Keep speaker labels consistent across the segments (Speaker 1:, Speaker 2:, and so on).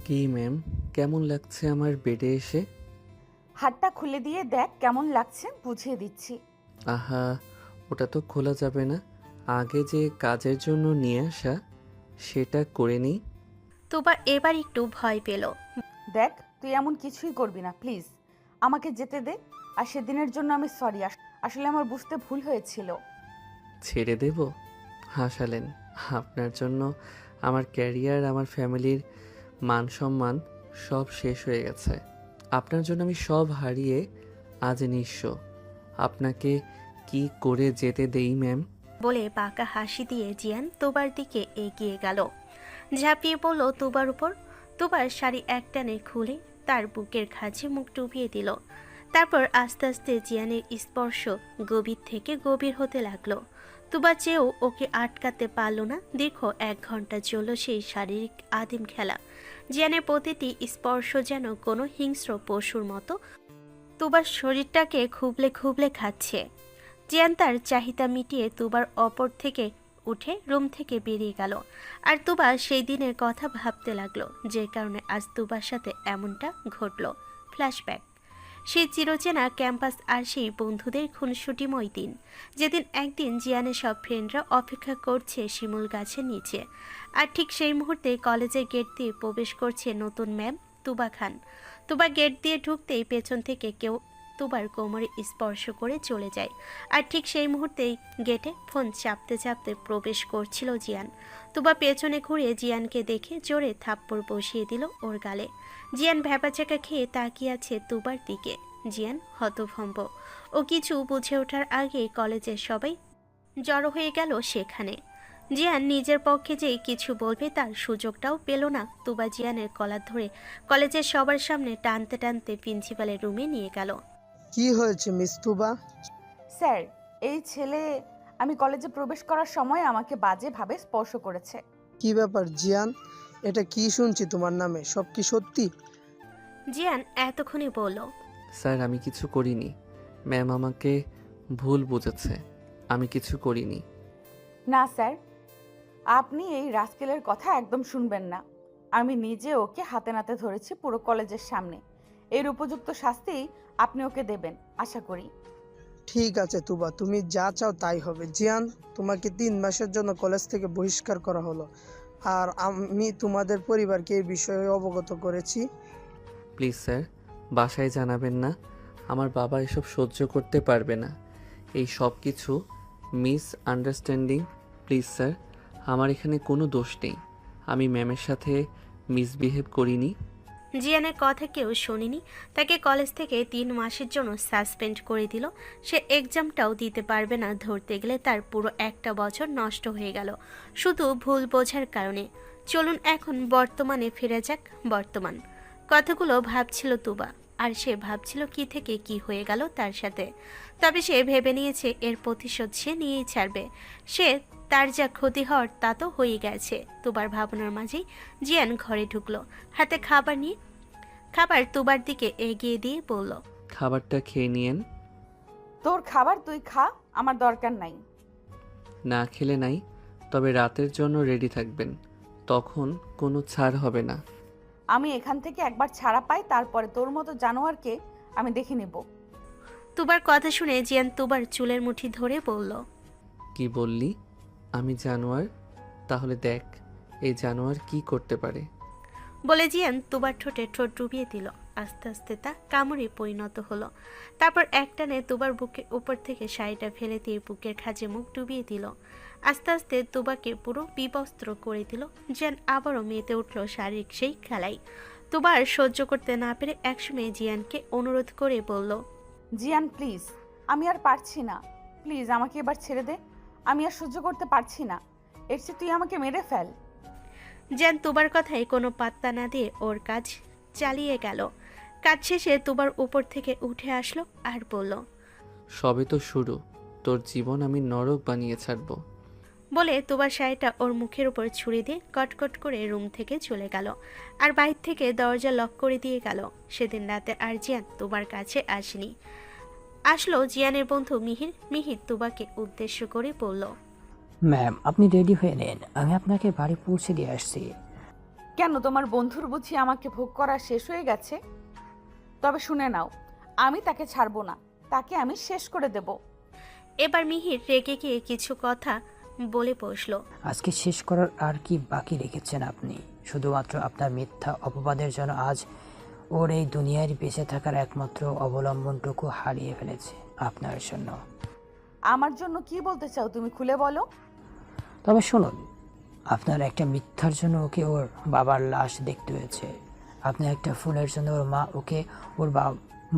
Speaker 1: কি ম্যাম, কেমন লাগছে আমার বেডে এসে?
Speaker 2: হাতটা খুলে দিয়ে দেখ কেমন লাগছে, বুঝিয়ে দিচ্ছি।
Speaker 1: আহা, ওটা তো খোলা যাবে না। আগে যে কাজের জন্য নিয়ে আসা, সেটা করে নিই।
Speaker 3: তোবা এবার একটু ভয় পেল।
Speaker 2: দেখ, তুই এমন কিছুই করবি না, প্লিজ। আমাকে যেতে দে। আর সেদিনের জন্য আমি সরি। আসলে আমার বুঝতে ভুল হয়েছিল।
Speaker 1: ছেড়ে দেব? হাসালেন। আপনার জন্য আমার ক্যারিয়ার, আমার ফ্যামিলির মান সম্মান সব শেষ হয়ে গেছে। আপনার জন্য আমি সব হারিয়ে আজ নিঃস্ব। আপনাকে কি করে যেতে দেই ম্যাম?
Speaker 3: বলে বাঁকা হাসি দিয়ে জিয়ান তোবার দিকে এগিয়ে গেল, ঝাঁপিয়ে পড়ল তোবার উপর। তোবার শাড়ি একটানে খুলে তার বুকের খাঁজে মুখ ডুবিয়ে দিল। তারপর আস্তে আস্তে জিয়ানের স্পর্শ গভীর থেকে গভীর হতে লাগলো। তুবা চেয়েও ওকে আটকাতে পারল না। দীর্ঘ 1 ঘন্টা চলল সেই শারীরিক আদিম খেলা। জিয়ানের প্রতিটি স্পর্শ যেন কোনো হিংস্র পশুর মতো তুবার শরীরটাকে খুবলে খুবলে খাচ্ছে। জিয়ান তার চাহিদা মিটিয়ে তুবার অপর থেকে উঠে রুম থেকে বেরিয়ে গেল। আর তুবা সেই দিনের কথা ভাবতে লাগলো, যে কারণে আজ তুবার সাথে এমনটা ঘটল। ফ্ল্যাশব্যাক। সেই চিরচেনা ক্যাম্পাস আর সেই বন্ধুদের খুনসুটিময় দিন, যেদিন একদিন জিয়ানের সব ফ্রেন্ডরা অপেক্ষা করছে শিমুল গাছের নিচে। আর ঠিক সেই মুহূর্তে কলেজের গেট দিয়ে প্রবেশ করছে নতুন ম্যাম তুবা খান। তুবা গেট দিয়ে ঢুকতেই পেছন থেকে কেউ তুবার কোমরে স্পর্শ করে চলে যায়। আর ঠিক সেই মুহূর্তেই গেটে ফোন চাপতে চাপতে প্রবেশ করছিল জিয়ান। তুবা পেছনে ঘুরে জিয়ানকে দেখে জোরে থাপ্পড় বসিয়ে দিল ওর গালে। জিয়ান ভ্যাপাচাকা খেয়ে তাকিয়ে আছে তুবার দিকে। জিয়ান হতভম্ব। ও কিছু বুঝে ওঠার আগেই কলেজের সবাই জড়ো হয়ে গেল সেখানে। জিয়ান নিজের পক্ষে যে কিছু বলবে তার সুযোগটাও পেল না। তুবা জিয়ানের কলার ধরে কলেজের সবার সামনে টানতে টানতে প্রিন্সিপালের রুমে নিয়ে গেল।
Speaker 4: কি হয়েছে মিস তুবা?
Speaker 2: স্যার, এই ছেলে আমি কলেজে প্রবেশ করার সময় আমাকে বাজেভাবে স্পর্শ করেছে।
Speaker 4: কি ব্যাপার জিয়ান? এটা কি শুনছি তোমার নামে? সব কি সত্যি?
Speaker 3: জিয়ান এতক্ষণে বলল,
Speaker 1: স্যার, আমি কিছু করিনি। ম্যাম আমাকে ভুল বুঝেছে। আমি কিছু করিনি।
Speaker 2: না স্যার, আপনি এই রাস্কেলের কথা একদম শুনবেন না। আমি নিজে ওকে হাতে নাতে ধরেছি পুরো কলেজের সামনে। এর উপযুক্ত শাস্তি আপনি ওকে দেবেন আশা করি।
Speaker 4: ঠিক আছে তুবা, তুমি যা চাও তাই হবে। জিয়ান, তোমাকে 3 মাসের জন্য কলেজ থেকে বহিষ্কার করা হলো। আর আমি তোমাদের পরিবারকে এই বিষয়ে অবগত করেছি।
Speaker 1: প্লিজ স্যার, বাসায় জানাবেন না। আমার বাবা এসব সহ্য করতে পারবে না। এই সব কিছু মিস আন্ডারস্ট্যান্ডিং। প্লিজ স্যার, আমার এখানে কোনো দোষ নেই। আমি ম্যামের সাথে মিসবিহেভ করিনি।
Speaker 3: জিয়ানের কথা কেউ শোনেনি। তাকে কলেজ থেকে 3 মাসের জন্য সাসপেন্ড করে দিল। সে এক্সামটাও দিতে পারবে না। ধরতে গেলে তার পুরো একটা বছর নষ্ট হয়ে গেল শুধু ভুল বোঝার কারণে। চলুন এখন বর্তমানে ফিরে যাক। বর্তমান কথাগুলো ভাবছিল তুবা। আর সে ভাবছিল কি থেকে কি হয়ে গেল তার সাথে। তবে সে ভেবে নিয়েছে এর প্রতিশোধ সে নিয়েই ছাড়বে। সে তার যা ক্ষতি হওয়ার তা তো হয়ে গেছে। তুবার ভাবনার মাঝেই জিয়ান ঘরে ঢুকলো, হাতে খাবার নিয়ে। খাবার তুবার দিকে এগিয়ে দিয়ে বলল,
Speaker 1: খাবারটা খেয়ে নিয়েন।
Speaker 2: তোর খাবার তুই খা, আমার দরকার নাই।
Speaker 1: না খেলে নাই, তবে রাতের জন্য রেডি থাকবেন। তখন কোনো ছাড় হবে না।
Speaker 2: আমি এখান থেকে একবার ছাড়া পাই, তারপরে তোর মতো জানোয়ারকে আমি দেখে নেব।
Speaker 3: তুবার কথা শুনে জিয়ান তুবার চুলের মুঠি ধরে বলল,
Speaker 1: কি বললি? আমি জানোয়ার? তাহলে দেখ এই জানোয়ার কি করতে পারে।
Speaker 3: বলে জিয়ান তুবার ঠোঁটে ঠোঁট ডুবিয়ে দিল। আস্তে আস্তে তা কামড়ে পরিণত হলো। তারপর একটানে তুবার বুকের উপর থেকে শাড়িটা ফেলে দিয়ে বুকের খাঁজে মুখ ডুবিয়ে দিল। আস্তে আস্তে তুবাকে পুরো বিবস্ত্র করে দিল। জিয়ান আবারও মেতে উঠল শারীরিক সেই খেলাই। তুবার সহ্য করতে না পেরে একসময় জিয়ানকে অনুরোধ করে বলল,
Speaker 2: জিয়ান প্লিজ, আমি আর পারছি না। প্লিজ আমাকে এবার ছেড়ে দে। আমি আর সহ্য করতে পারছি না। এর চেয়ে তুই আমাকে মেরে ফেল।
Speaker 3: জিয়ান তুবার কথায় কোনো পাত্তা না দিয়ে ওর কাজ চালিয়ে গেল। কাজ শেষে তুবার উপর থেকে উঠে আসলো আর বলল,
Speaker 1: সবে তো শুরু, তোর জীবন আমি নরক বানিয়ে ছাড়বো।
Speaker 3: বলে তুবার শাড়িটা ওর মুখের উপর ছুঁড়ে দিয়ে কটকট করে রুম থেকে চলে গেল। আর বাইর থেকে দরজা লক করে দিয়ে গেল। সেদিন রাতে আর জিয়ান তুবার কাছে আসেনি। আসলো জিয়ানের বন্ধু মিহির। মিহির তুবাকে উদ্দেশ্য করে বলল,
Speaker 5: ম্যাম, আপনি রেডি হয়ে নিন, আমি আপনাকে বাড়ি পৌঁছে দিয়ে আসছি।
Speaker 2: কেন তোমার বন্ধুর বুঝি আমাকে ভোগ করা শেষ হয়ে গেছে? তবে শুনে নাও, আমি তাকে ছাড়বো না, তাকে আমি শেষ করে দেব।
Speaker 3: এবার মিহির রেগে গিয়ে কিছু কথা বলে বসলো।
Speaker 5: আজকে শেষ করার আর কি বাকি রেখেছেন আপনি? শুধুমাত্র আপনার মিথ্যা অপবাদের জন্য আজ ওর এই দুনিয়ার বেঁচে থাকার একমাত্র অবলম্বনটুকু হারিয়ে ফেলেছে আপনার জন্য।
Speaker 2: আমার জন্য কি বলতে চাও তুমি খুলে বলো।
Speaker 5: তবে শুনুন, আপনার একটা মিথ্যার জন্য ওকে ওর বাবার লাশ দেখতে হয়েছে। আপনার একটা ফুলের জন্য ওর মা ওকে ওর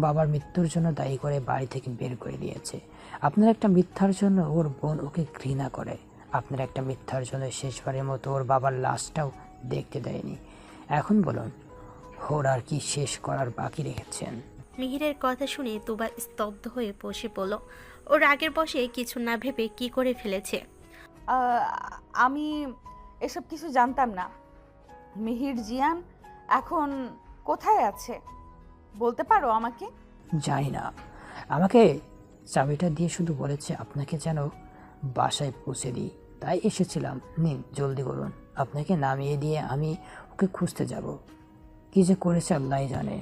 Speaker 5: বাবার মৃত্যুর জন্য দায়ী করে বাড়ি থেকে বের করে দিয়েছে। আপনার একটা মিথ্যার জন্য ওর বোন ওকে ঘৃণা করে। আপনার একটা মিথ্যার জন্য শেষবারের মতো ওর বাবার লাশটাও দেখতে দেয়নি। এখন বলুন, ওর আর কি শেষ করার বাকি রেখেছেন?
Speaker 3: মিহিরের কথা শুনে তুবা স্তব্ধ হয়ে বসে পড়ল। ওর আগের বসে কিছু না ভেবে কি করে ফেলেছে।
Speaker 2: আমি এসব কিছু জানতাম না। মিহির জিয়ান এখন কোথায় আছে বলতে পারো আমাকে?
Speaker 5: জানি না, আমাকে চাবিটা দিয়ে শুধু বলেছে আপনাকে যেন বাসায় পৌঁছে দিই, তাই এসেছিলাম। নিন, জলদি করুন, আপনাকে নামিয়ে দিয়ে আমি ওকে খুঁজতে যাব। কি যে করেছে আল্লাহই জানে।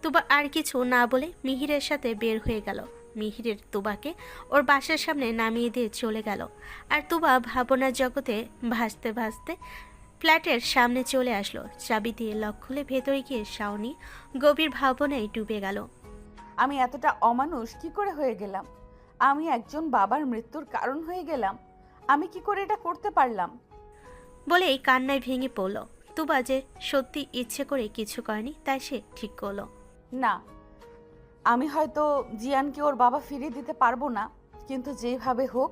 Speaker 3: তুবা আর কিছু না বলে মিহিরের সাথে বের হয়ে গেল। মিহিরের তুবাকে ওর বাসার সামনে নামিয়ে দিয়ে চলে গেল। আর তুবা ভাবনার জগতে ভাসতে ভাসতে ফ্ল্যাটের সামনে চলে আসলো। চাবি দিয়ে লক খুলে ভেতরে গিয়ে শাওনি গভীর ভাবনায় ডুবে গেল।
Speaker 2: আমি এতটা অমানুষ কি করে হয়ে গেলাম? আমি একজন বাবার মৃত্যুর কারণ হয়ে গেলাম। আমি কি করে এটা করতে পারলাম?
Speaker 3: বলেই কান্নায় ভেঙে পড়ল। তুবা যে সত্যি ইচ্ছে করে কিছু করেনি তাই সে ঠিক করলো।
Speaker 2: না, আমি হয়তো জিয়ানকে ওর বাবা ফিরিয়ে দিতে পারবো না, কিন্তু যেভাবে হোক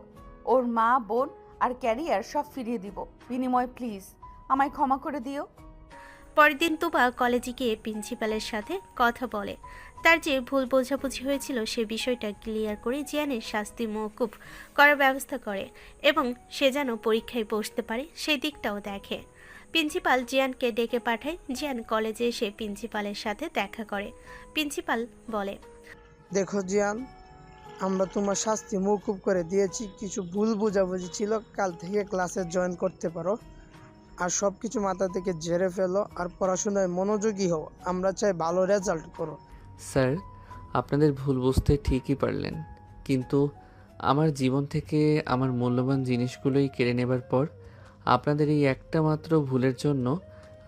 Speaker 2: ওর মা, বোন আর ক্যারিয়ার সব ফিরিয়ে দিব। বিনিময় প্লিজ আমায় ক্ষমা করে দিও।
Speaker 3: পরের দিন তুবা কলেজে গিয়ে প্রিন্সিপালের সাথে কথা বলে। তার যে ভুল বোঝাবুঝি হয়েছিল সে বিষয়টা ক্লিয়ার করে জিয়ানের শাস্তি মওকুফ করার ব্যবস্থা করে এবং সে যেন পরীক্ষায় বসতে পারে সেই দিকটাও দেখে। প্রিন্সিপাল জিয়ানকে ডেকে পাঠায়। জিয়ান কলেজে এসে প্রিন্সিপালের সাথে দেখা করে। প্রিন্সিপাল বলে,
Speaker 4: দেখো জিয়ান, আমরা তোমার শাস্তি মওকুফ করে দিয়েছি। কিছু ভুল বোঝাবুঝি ছিল, কাল থেকে ক্লাসে জয়েন করতে পারো। আর সব কিছু মাথা থেকে ঝেড়ে ফেলো আর পড়াশোনায় মনোযোগী হও। আমরা চাই ভালো রেজাল্ট করো।
Speaker 1: স্যার, আপনাদের ভুল বুঝতে ঠিকই পারলেন, কিন্তু আমার জীবন থেকে আমার মূল্যবান জিনিসগুলোই কেড়ে নেবার পর আপনাদের এই একটা মাত্র ভুলের জন্য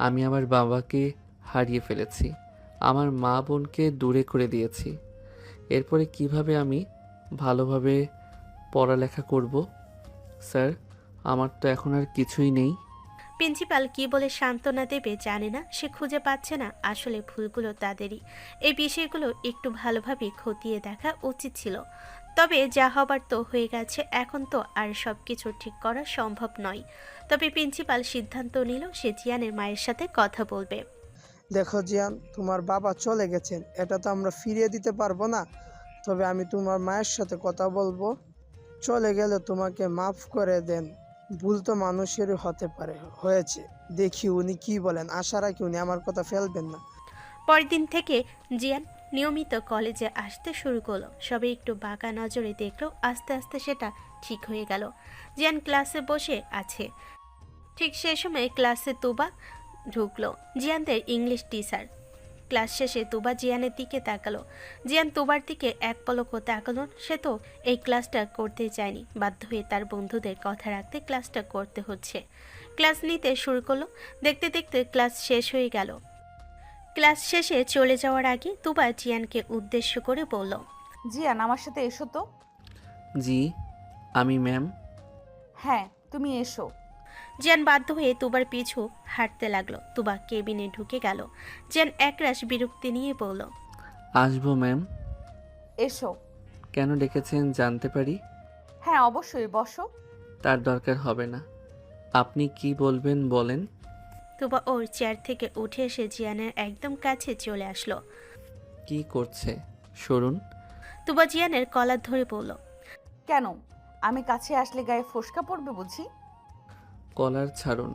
Speaker 1: আমি আমার বাবাকে হারিয়ে ফেলেছি, আমার মা বোনকে দূরে করে দিয়েছি। এরপরে কিভাবে আমি ভালোভাবে পড়ালেখা করব? স্যার, আমার তো এখন আর কিছুই নেই।
Speaker 3: প্রিন্সিপাল কি বলে সান্ত্বনা দেবে জানে না। সে খুঁজে পাচ্ছে না আসলে ভুলগুলো তাদেরই। এই বিষয়গুলো একটু ভালোভাবে খতিয়ে দেখা উচিত ছিল। তবে যা হবার তো হয়ে গেছে, এখন তো আর সব কিছু ঠিক করা সম্ভব নয়। তবে প্রিন্সিপাল সিদ্ধান্ত নিল সে জিয়ানের মায়ের সাথে কথা বলবে।
Speaker 4: দেখো জিয়ান, তোমার বাবা চলে গেছেন, এটা তো আমরা ফিরিয়ে দিতে পারবো না। তবে আমি তোমার মায়ের সাথে কথা বলবো। চলে গেলে তোমাকে মাফ করে দেন। ভুল তো মানুষেরই হতে পারে, হয়েছে। দেখি উনি কি বলেন, আশা রাখি উনি আমার কথা ফেলবেন না।
Speaker 3: পরের দিন থেকে জিয়ান নিয়মিত কলেজে আসতে শুরু করলো। সবে একটু বাঁকা নজরে দেখলো, আস্তে আস্তে সেটা ঠিক হয়ে গেল। জিয়ান ক্লাসে বসে আছে। ঠিক সেই সময় ক্লাসে তুবা ঢুকলো, জিয়ানদের ইংলিশ টিচার। ক্লাস শেষে তুবা জিয়ানের দিকে তাকালো। জিয়ান তুবার দিকে এক পলকও তাকালো। সে তো এই ক্লাসটা করতে চায়নি, বাধ্য হয়ে তার বন্ধুদের কথা রাখতে ক্লাসটা করতে হচ্ছে। ক্লাস নিতে শুরু করলো। দেখতে দেখতে ক্লাস শেষ হয়ে গেল। ক্লাস শেষে চলে যাওয়ার আগে তুবা জিয়ানকে উদ্দেশ্য করে বলল,
Speaker 2: জিয়ান, আমার সাথে এসো তো।
Speaker 1: জি, আমি ম্যাম।
Speaker 2: হ্যাঁ, তুমি এসো।
Speaker 3: জিয়ান বাধ্য হয়ে তুবার পিছু হাঁটতে লাগলো। তুবা কেবিনে ঢুকে গেল। জিয়ান একরাশ বিরক্তি নিয়ে বলল,
Speaker 1: আসবো ম্যাম।
Speaker 2: এসো।
Speaker 1: কেন ডেকেছেন জানতে পারি?
Speaker 2: হ্যাঁ, অবশ্যই, বসো।
Speaker 1: তার দরকার হবে না, আপনি কি বলবেন বলেন।
Speaker 3: তুবা ওর চেয়ার থেকে উঠে এসে জিয়ানের একদম কাছে চলে আসলো।
Speaker 1: কি করছে সরুন।
Speaker 3: তুবা জিয়ানের কলার ধরে বলল,
Speaker 2: কেন? আমি কাছে আসলে গায়ে ফোসকা পড়বে বুঝি?
Speaker 1: কলার ছাড়ুন,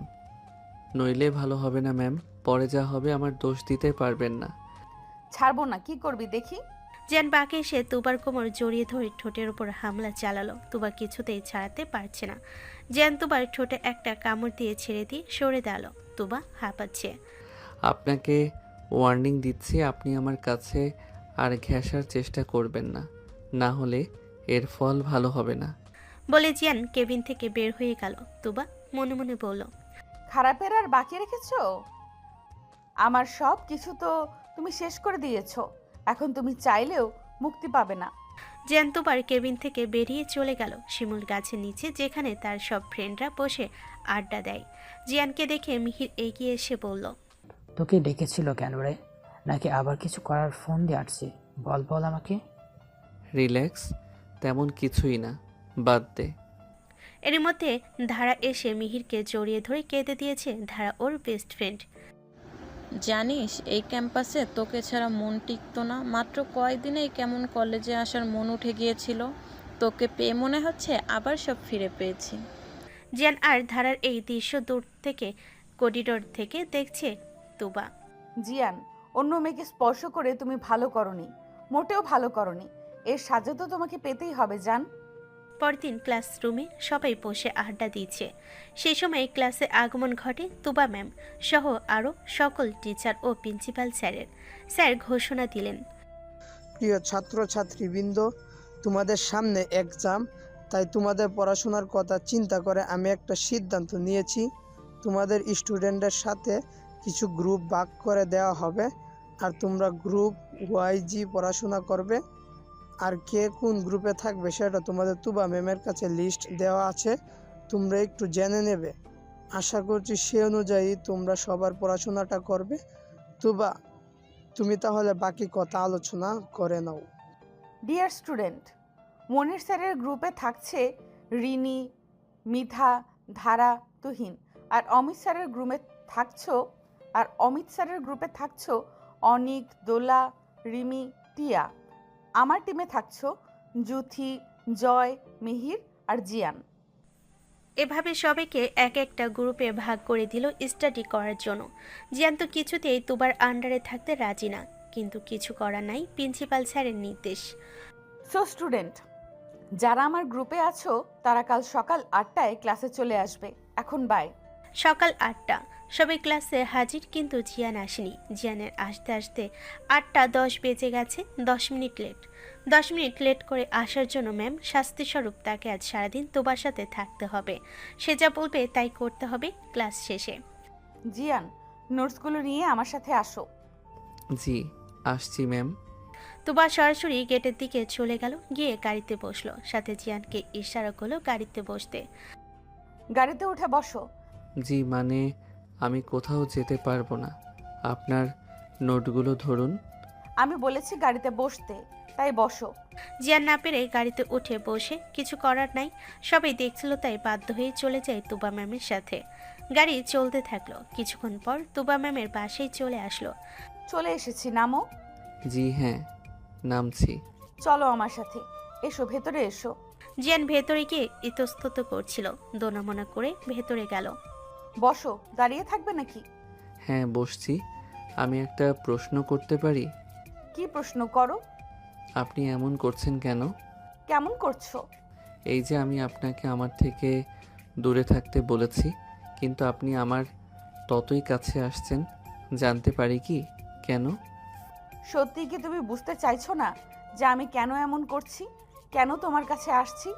Speaker 1: নইলে ভালো হবে না ম্যাম। পরে যা হবে আমার দোষ দিতে পারবেন না।
Speaker 2: ছাড়বো না, কি করবি দেখি।
Speaker 3: জিয়ান বাঁকে এসে তুবার কোমর জড়িয়ে ধরে ঠোঁটের উপর হামলা চালালো। তুবা কিছুতেই ছাড়াতে পারছে না। জিয়ান তুবার ঠোঁটে একটা কামড় দিয়ে ছেড়ে দিয়ে সরে দাঁড়ালো। তুবা হাঁপাচ্ছে।
Speaker 1: আপনাকে ওয়ার্নিং দিচ্ছি, আপনি আমার কাছে আর ঘেঁষার চেষ্টা করবেন না, না হলে এর ফল ভালো হবে না।
Speaker 3: বলে জিয়ান কেবিন থেকে বের হয়ে গেল। তুবা মনে মনে বলল,
Speaker 2: খারাপের আর বাকি রেখেছো? আমার সব কিছু তো তুমি শেষ করে দিয়েছো। এখন তুমি চাইলেও মুক্তি পাবে না।
Speaker 3: জিয়ান তুবার কেবিন থেকে বেরিয়ে চলে গেল শিমুল গাছের নিচে, যেখানে তার সব ফ্রেন্ডরা বসে আড্ডা দেয়। জিয়ানকে দেখে মিহির এগিয়ে এসে বলল,
Speaker 5: তোকে ডেকেছিল কেন রে? নাকি আবার কিছু করার ফোন দিয়ে আসছে? বল বল আমাকে।
Speaker 1: রিল্যাক্স, তেমন কিছুই না, বাদ দে।
Speaker 3: এর মধ্যে ধারা এসে মিহিরকে জড়িয়ে ধরে কেঁদে দিয়েছে। ধারা ওর বেস্ট ফ্রেন্ড।
Speaker 6: জানিস এই ক্যাম্পাসে তোকে ছাড়া মন টিকতো না। মাত্র কয়েকদিনেই কেমন কলেজে আসার মন উঠে গিয়েছিল। তোকে পেয়ে মনে হচ্ছে আবার সব ফিরে পেয়েছি।
Speaker 3: জিয়ান আর ধারার এই দৃশ্য দূর থেকে করিডোর থেকে দেখছে তুবা।
Speaker 2: জিয়ান, অন্য মেয়েকে স্পর্শ করে তুমি ভালো করনি, মোটেও ভালো করনি। এর সাজা তো তোমাকে পেতেই হবে জান।
Speaker 3: পরদিন ক্লাসরুমে সবাই বসে আড্ডা দিচ্ছে। সেই সময় ক্লাসে আগমন ঘটে তুবা ম্যাম সহ আরও সকল টিচার ও প্রিন্সিপাল স্যারের। স্যার ঘোষণা দিলেন,
Speaker 4: প্রিয় ছাত্রছাত্রীবৃন্দ, তোমাদের সামনে এক্সাম, তাই তোমাদের পড়াশোনার কথা চিন্তা করে আমি একটা সিদ্ধান্ত নিয়েছি। তোমাদের স্টুডেন্টদের সাথে কিছু গ্রুপ ভাগ করে দেওয়া হবে, আর তোমরা গ্রুপ ওয়াইজি পড়াশোনা করবে। আর কে কোন গ্রুপে থাকবে সেটা তোমাদের তুবা ম্যামের কাছে লিস্ট দেওয়া আছে, তোমরা একটু জেনে নেবে। আশা করছি সে অনুযায়ী তোমরা সবার পড়াশোনাটা করবে। তুবা, তুমি তাহলে বাকি কথা আলোচনা করে নাও।
Speaker 2: ডিয়ার স্টুডেন্ট, মনির স্যারের গ্রুপে থাকছে রিনি, মিথা, ধারা, তুহিন। আর অমিত স্যারের গ্রুপে থাকছো অনিক, দোলা, রিমি, টিয়া। আমার টিমে থাকছো জুথি, জয়, মিহির আর জিয়ান।
Speaker 3: এভাবে সবাইকে এক একটা গ্রুপে ভাগ করে দিল স্টাডি করার জন্য। জিয়ান তো কিছুতেই তুবার আন্ডারে থাকতে রাজি না, কিন্তু কিছু করার নাই, প্রিন্সিপাল স্যারের নির্দেশ।
Speaker 2: সো স্টুডেন্ট, যারা আমার গ্রুপে আছো তারা কাল সকাল 8টায় ক্লাসে চলে আসবে। এখন বাই।
Speaker 3: সকাল 8টা, সবাই ক্লাসে হাজির, কিন্তু জিয়ান আসেনি। জিয়ানের আসতে আসতে 8টা 10 বেজে গেছে, 10 মিনিট লেট। 10 মিনিট লেট করে আসার জন্য ম্যাম শাস্তিস্বরূপ তাকে আজ সারাদিন তোবার সাথে থাকতে হবে। সে যা বলবে তাই করতে হবে ক্লাস শেষে।
Speaker 2: জিয়ান, নোটসগুলো নিয়ে আমার সাথে আসো।
Speaker 1: জি, আসছি ম্যাম।
Speaker 3: তোবা সরাসরি গেটের দিকে চলে গেল, গিয়ে গাড়িতে বসলো। সাথে জিয়ানকে ইশারা করলো গাড়িতে বসতে।
Speaker 2: গাড়িতে উঠে বসো।
Speaker 1: জি মানে আমি কোথাও যেতে পারবো না, আপনার নোটগুলো ধরুন।
Speaker 2: আমি বলেছি গাড়িতে বসতে, তাই বসো।
Speaker 3: জিয়ান না পেরে গাড়িতে উঠে বসে, কিছু করার নাই, সবাই দেখছিল তাই বাধ্য হয়ে চলে যায় তুবা ম্যামের সাথে। গাড়ি চলতে থাকলো। কিছুক্ষণ পর তুবা ম্যামের বাসায় চলে আসলো।
Speaker 2: চলে এসেছি, নামো।
Speaker 1: জি হ্যাঁ, নামছি।
Speaker 2: চলো আমার সাথে, এসো ভেতরে এসো।
Speaker 3: জিয়ান ভেতরে গিয়ে ইতস্তত করছিল, দোনামোনা করে ভেতরে গেল।
Speaker 2: বসো, দাঁড়িয়ে থাকবে নাকি?
Speaker 1: হ্যাঁ বসছি। আমি একটা প্রশ্ন করতে পারি?
Speaker 2: কি প্রশ্ন করো।
Speaker 1: আপনি এমন করছেন কেন?
Speaker 2: কেমন করছো?
Speaker 1: এই যে আমি আপনাকে আমার থেকে দূরে থাকতে বলেছি, কিন্তু আপনি আমার ততই কাছে আসছেন, জানতে পারি কি কেন?
Speaker 2: সত্যি কি তুমি বুঝতে চাইছো না যে আমি কেন এমন করছি, কেন তোমার কাছে আসছি,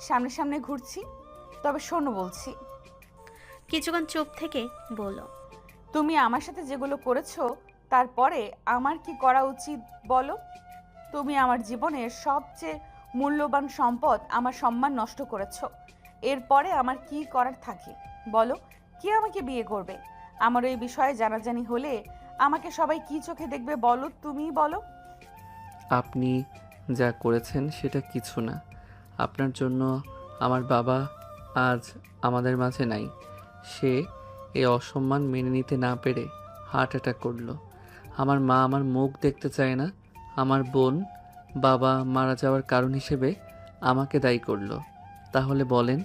Speaker 2: সামনে সামনে ঘুরছি? তবে শোনো বলছি।
Speaker 3: কিছুক্ষণ চুপ থেকে বলল,
Speaker 2: তুমি আমার সাথে যেগুলো করেছো তারপরে আমার কি করা উচিত বলো? তুমি আমার জীবনের সবচেয়ে মূল্যবান সম্পদ, আমার সম্মান নষ্ট করেছো। এরপরে আমার কি করার থাকে বলো? কে আমাকে বিয়ে করবে? আমার এই বিষয়ে জানাজানি হলে আমাকে সবাই কি চোখে দেখবে বলো? তুমিই বলো।
Speaker 1: আপনি যা করেছেন সেটা কিছু না। আপনার জন্য আমার বাবা আজ আমাদের মাঝে নাই। সে এই অসম্মান মেনে নিতে না পেরে হার্ট অ্যাটাক করলো। আমার মা আমার মুখ দেখতে চায় না। আমার বোন বাবা মারা যাওয়ার কারণ হিসেবে আমাকে দায়ী করলো। তাহলে বলেন,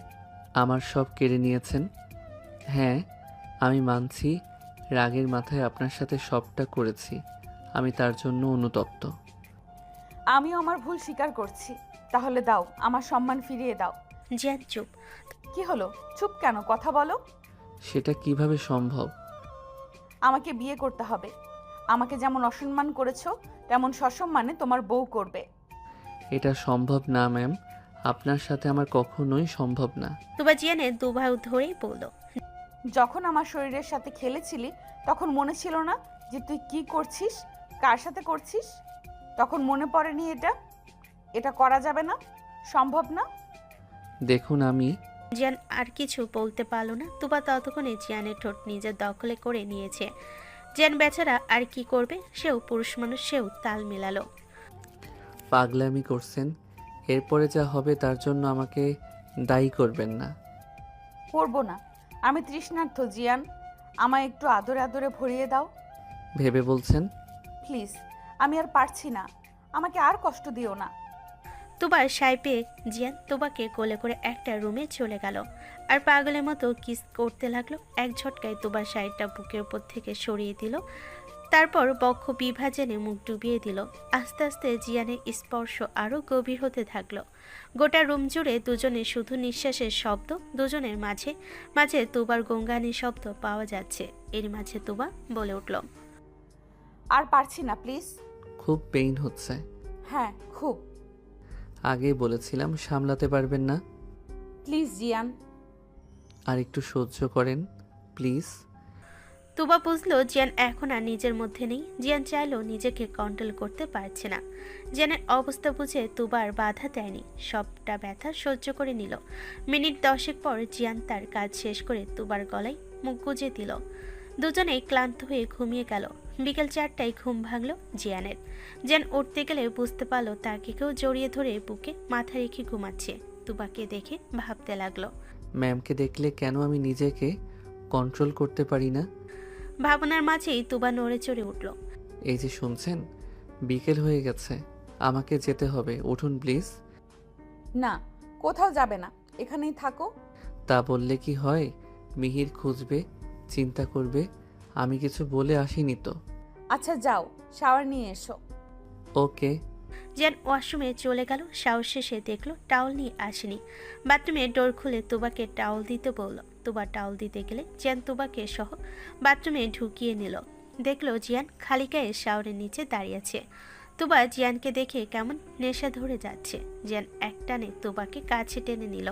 Speaker 1: আমার সব কেড়ে নিয়েছেন। হ্যাঁ, আমি মানছি, রাগের মাথায় আপনার সাথে সবটা করেছি। আমি তার জন্য অনুতপ্ত।
Speaker 2: আমিও আমার ভুল স্বীকার করছি। তাহলে দাও, আমার সম্মান ফিরিয়ে দাও।
Speaker 3: জিয়ান চুপ।
Speaker 2: কি হলো? চুপ কেন? কথা বলো।
Speaker 1: সেটা কিভাবে সম্ভব?
Speaker 2: আমাকে বিয়ে করতে হবে। আমাকে যেমন অসম্মান করেছো তেমন সসম্মানে তোমার বউ করবে।
Speaker 1: এটা সম্ভব না ম্যাম, আপনার সাথে আমার কখনোই সম্ভব না।
Speaker 3: তুবা জিয়ানের দুবাহু ধরেই বলল,
Speaker 2: যখন আমার শরীরের সাথে খেলেছিলি তখন মনে ছিল না যে তুই কি করছিস, কার সাথে করছিস? তখন মনে পড়েনি এটা? এটা করা যাবে না, সম্ভব না।
Speaker 1: দেখুন আমি
Speaker 3: জিয়ান আর কিছু বলতে পারল না। তুবা ততক্ষণে জিয়ানের ঠোঁট নিজের দখলে করে নিয়েছে। জিয়ান বেচারা আর কি করবে, সেও পুরুষ মানুষ, সেও তাল মেলালো।
Speaker 1: পাগলামি করছেন, এরপরে যা হবে তার জন্য আমাকে দায়ী করবেন না।
Speaker 2: করবো না, আমি তৃষ্ণার্ত জিয়ান, আমায় একটু আদরে আদরে ভরিয়ে দাও
Speaker 1: ভেবে বলছেন?
Speaker 2: প্লিজ। আমি আর পারছি না, আমাকে আর কষ্ট দিও না।
Speaker 3: তুবার সাই পেয়ে জিয়ান তুবাকে কোলে করে একটা রুমে চলে গেল আর পাগলের মতো কিস করতে লাগলো। এক ঝটকায় তুবার শাড়িটা বুকের উপর থেকে সরিয়ে দিল, তারপর বক্ষ বিভাজনে মুখ ডুবিয়ে দিল। আস্তে আস্তে জিয়ানের স্পর্শ আরও গভীর হতে থাকলো। গোটা রুম জুড়ে দুজনের শুধু নিঃশ্বাসের শব্দ, দুজনের মাঝে মাঝে তুবার গঙ্গানির শব্দ পাওয়া যাচ্ছে। এর মাঝে তুবা বলে উঠল,
Speaker 2: আর পারছি না প্লিজ।
Speaker 1: খুব পেইন হচ্ছে।
Speaker 2: হ্যাঁ খুব।
Speaker 1: আগেই বলেছিলাম সামলাতে পারবেন না।
Speaker 2: প্লিজ জিয়ান।
Speaker 1: আর একটু সহ্য করেন প্লিজ।
Speaker 3: তুবা বুঝলো জিয়ান এখন আর নিজের মধ্যে নেই। জিয়ান চাইলেও নিজেকে কন্ট্রোল করতে পারছে না। জিয়ানের অবস্থা বুঝে তুবা আর বাধা দেয়নি, সবটা ব্যথা সহ্য করে নিল। মিনিট 10 পর জিয়ান তার কাজ শেষ করে তুবার গলায় মুখ গুজে দিল। দুজনেই ক্লান্ত হয়ে ঘুমিয়ে গেল। বিকেল 4টায় ঘুম ভাঙল জিয়ানের। জিয়ান উঠতে গেলে বুঝতে পারলো তাকে কেউ জড়িয়ে ধরে বুকে মাথা রেখে ঘুমাচ্ছে। তুবাকে দেখে ভাবতে লাগলো,
Speaker 1: ম্যামকে দেখলে কেন আমি নিজেকে কন্ট্রোল করতে পারি না?
Speaker 3: ভাবনার মাঝেই তুবা নড়ে চড়ে উঠল।
Speaker 1: এই যে শুনছেন, বিকেল হয়ে গেছে, আমাকে যেতে হবে, উঠুন প্লিজ।
Speaker 2: না, কোথাও যাবে না, এখানেই থাকো।
Speaker 1: তা বললে কি হয়? মিহির খুঁজবে, চিন্তা করবে, আমি কিছু বলে আসিনি তো।
Speaker 2: আচ্ছা যাও, শাওয়ার নিয়ে এসো।
Speaker 1: ওকে।
Speaker 3: জিয়ান ওয়াশরুমে চলে গেল। শাওয়ার শেষে দেখলো টাওয়াল নিয়ে আসেনি। বাথরুমে ডোর খুলে তুবাকে টাওয়াল দিতে বলল। তুবা টাওয়াল দিতে গেলে জিয়ান তুবাকে সহ বাথরুমে ঢুকিয়ে নিল। দেখলো জিয়ান খালি গায়ে শাওয়ারের নিচে দাঁড়িয়ে আছে। তুবা জিয়ানকে দেখে কেমন নেশা ধরে যাচ্ছে। জিয়ান একটানে তুবাকে কাছে টেনে নিল।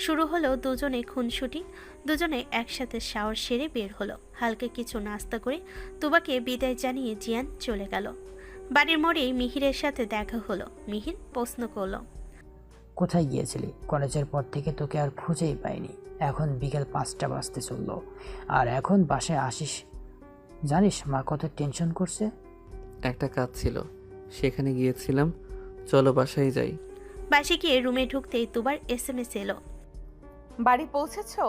Speaker 3: শুরু হলো দুজনে খুনসুটি। দুজনে একসাথে শাওয়ার সেরে বের হলো। হালকা কিছু নাস্তা করে তুবাকে বিদায় জানিয়ে জিয়ান চলে গেল। বাড়ির মোড়েই মিহিরের সাথে দেখা হলো। মিহির প্রশ্ন করলো,
Speaker 5: কোথায় গিয়েছিলি? কলেজের পর থেকে তোকে আর খুঁজেই পাইনি। এখন বিকেল 5টা বাজতে চললো আর এখন বাসায় আসিস? জানিস মা কত টেনশন করছে?
Speaker 1: একটা কাজ ছিল, সেখানে গিয়েছিলাম, চলো বাসায় যাই।
Speaker 3: বাসে গিয়ে রুমে ঢুকতেই তুবার SMS এলো।
Speaker 2: বাড়ি পৌঁছেছো?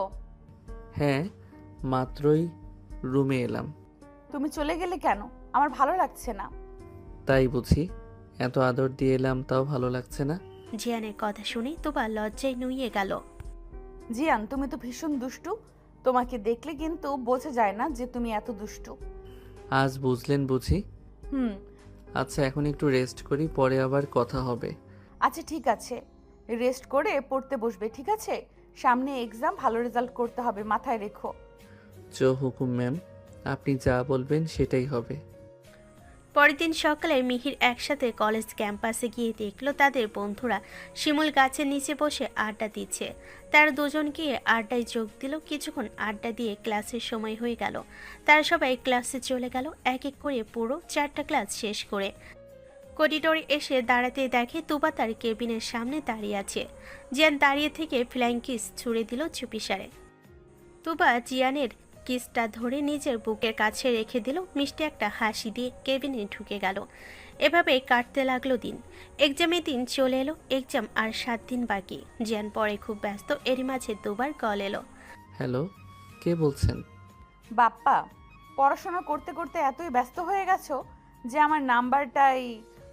Speaker 1: হ্যাঁ, মাত্রই রুমে এলাম।
Speaker 2: তুমি চলে গেলে কেন? আমার ভালো লাগছে না।
Speaker 1: তাই বুঝি? এত আদর দিয়ে এলাম তাও ভালো লাগছে না?
Speaker 3: জিয়ানের কথা শুনে তুবা লজ্জায় নুইয়ে গেল।
Speaker 2: জিয়ান, তুমি তো ভীষণ দুষ্টু। তোমাকে দেখলে কিন্তু বোঝা যায় না যে তুমি এত দুষ্টু।
Speaker 1: আজ বুঝলেন বুঝি?
Speaker 2: হুম।
Speaker 1: আচ্ছা এখন একটু রেস্ট করি, পরে আবার কথা হবে।
Speaker 2: আচ্ছা ঠিক আছে, রেস্ট করে পড়তে বসবে, ঠিক আছে? সামনে এক্সাম, ভালো রেজাল্ট করতে হবে, মাথায় রেখো।
Speaker 1: জো হুকুম ম্যাম, আপনি যা বলবেন সেটাই হবে।
Speaker 3: পরের দিন সকালে মিহির একসাথে কলেজ ক্যাম্পাসে গিয়ে দেখলো তাদের বন্ধুরা শিমুল গাছের নিচে বসে আড্ডা দিচ্ছে। তারা দুজন গিয়ে আড্ডায় যোগ দিল। কিছুক্ষণ আড্ডা দিয়ে ক্লাসের সময় হয়ে গেল। তারা সবাই ক্লাসে চলে গেল, এক এক করে পুরো 4টা ক্লাস শেষ করে। করিডোরে এসে দাঁড়াতে দেখে তুবা তার কেবিনের সামনে দাঁড়িয়ে আছে। জিয়ান দাঁড়িয়ে থেকে ফ্লাইং কিস ছুড়ে দিল চুপিসারে। তুবা জিয়ানের কিসটা ধরে নিজের বুকের কাছে রেখে দিল। মিষ্টি একটা হাসি দিয়ে কেবিনে ঢুকে গেল। এভাবে কাটতে লাগলো দিন। এক্সামের দিন চলে এলো। এক্সাম আর 7 দিন বাকি। জিয়ান পরে খুব ব্যস্ত। এরই মাঝে দুবার কল এলো।
Speaker 1: হ্যালো, কে বলছেন?
Speaker 2: বাপ্পা, পড়াশোনা করতে করতে এতই ব্যস্ত হয়ে গেছো যে আমার নাম্বারটাই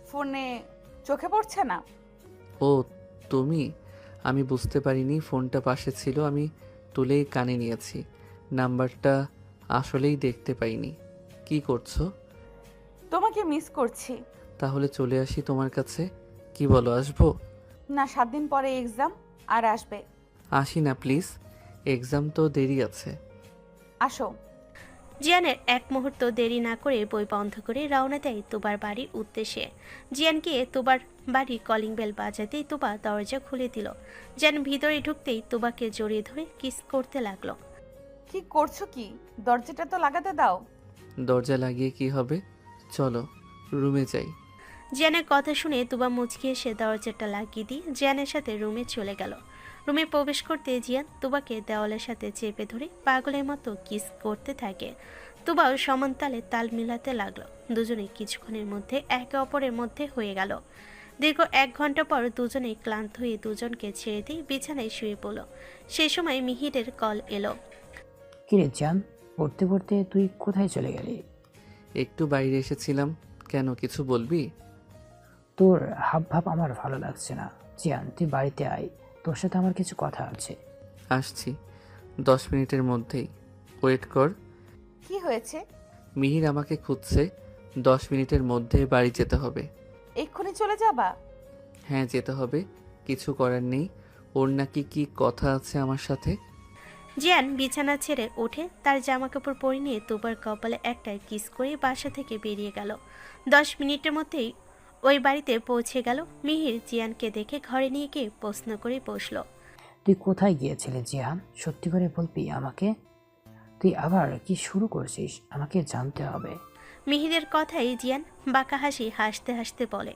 Speaker 2: ফোনে চোখে পড়ছে না।
Speaker 1: ও তুমি? আমি বুঝতে পারিনি, ফোনটা পাশে ছিল, আমি তুলেই কানে নিয়েছি। নাম্বারটা আসলেই দেখতে পাইনি। কি করছো?
Speaker 2: তোমাকে মিস করছি।
Speaker 1: তাহলে চলে আসি তোমার কাছে, কি বলো, আসবো?
Speaker 2: না, 7 দিন পরে এক্সাম, আর আসবে।
Speaker 1: আসি না প্লিজ, এক্সাম তো দেরি আছে।
Speaker 2: আসো।
Speaker 3: জিয়ানের এক মুহূর্ত দেরি না করে বই বন্ধ করে রওনা দেয় তুবার বাড়ির উদ্দেশ্যে। জিয়ান গিয়ে তুবার বাড়ির কলিং বেল বাজাতেই তুবা দরজা খুলে দিল। জিয়ান ভিতরে ঢুকতেই তুবাকে জড়িয়ে ধরে কিস করতে লাগলো।
Speaker 2: কি করছো কি? দরজাটা তো লাগাতে দাও।
Speaker 1: দরজা লাগিয়ে কি হবে? চলো রুমে যাই।
Speaker 3: জিয়ানের কথা শুনে তুবা মুচকি এসে দরজাটা লাগিয়ে দিয়ে জিয়ানের সাথে রুমে চলে গেল। রুমে প্রবেশ করতে জিয়ান তুবাকে দেওয়ালের সাথে চেপে ধরে পাগলের মতো কিস করতে থাকে। তুবাও সমান তালে তাল মিলাতে লাগলো। দুজনে কিছুক্ষণের মধ্যে একে অপরের মধ্যে হয়ে গেল। দীর্ঘ 1 ঘন্টা পর দুজনেই ক্লান্ত হয়ে দুজনকে ছেড়ে দিয়ে বিছানায় শুয়ে পড়ল। সেই সময় মিহিরের কল এলো।
Speaker 5: কিরে জিয়ান, পড়তে পড়তে তুই কোথায় চলে গেলি?
Speaker 1: একটু বাইরে এসেছিলাম। কেন, কিছু বলবি?
Speaker 5: তোর হাব ভাব আমার ভালো লাগছে না। জিয়ান, তুই বাড়িতে আয়, তোর সাথে আমার কিছু কথা আছে।
Speaker 1: আসছি 10 মিনিটের মধ্যেই, ওয়েট কর।
Speaker 2: কি হয়েছে?
Speaker 1: মিহির আমাকে খুঁজছে, 10 মিনিটের মধ্যে বাড়ি যেতে হবে।
Speaker 2: এক্ষুনি চলে যাবা?
Speaker 1: হ্যাঁ যেতে হবে, কিছু করার নেই। ওর নাকি কি কথা আছে আমার সাথে।
Speaker 3: জিয়ান বিছানা ছেড়ে উঠে তার জামাকাপড় পরে নিয়ে তুবার কপালে একটা কিস করে বাসা থেকে বেরিয়ে গেল। 10 মিনিটের মধ্যেই ওই বাড়িতে পৌঁছে গেল। মিহির জিয়ানকে দেখে ঘরে নিয়ে গিয়ে প্রশ্ন করে বসল।
Speaker 5: তুই কোথায় গিয়েছিলি জিয়ান? সত্যি করে বলবি আমাকে? তুই আবার কি শুরু করছিস? আমাকে জানতে হবে।
Speaker 3: মিহিরের কথাই জিয়ান বাঁকা হাসি হাসতে হাসতে বলে।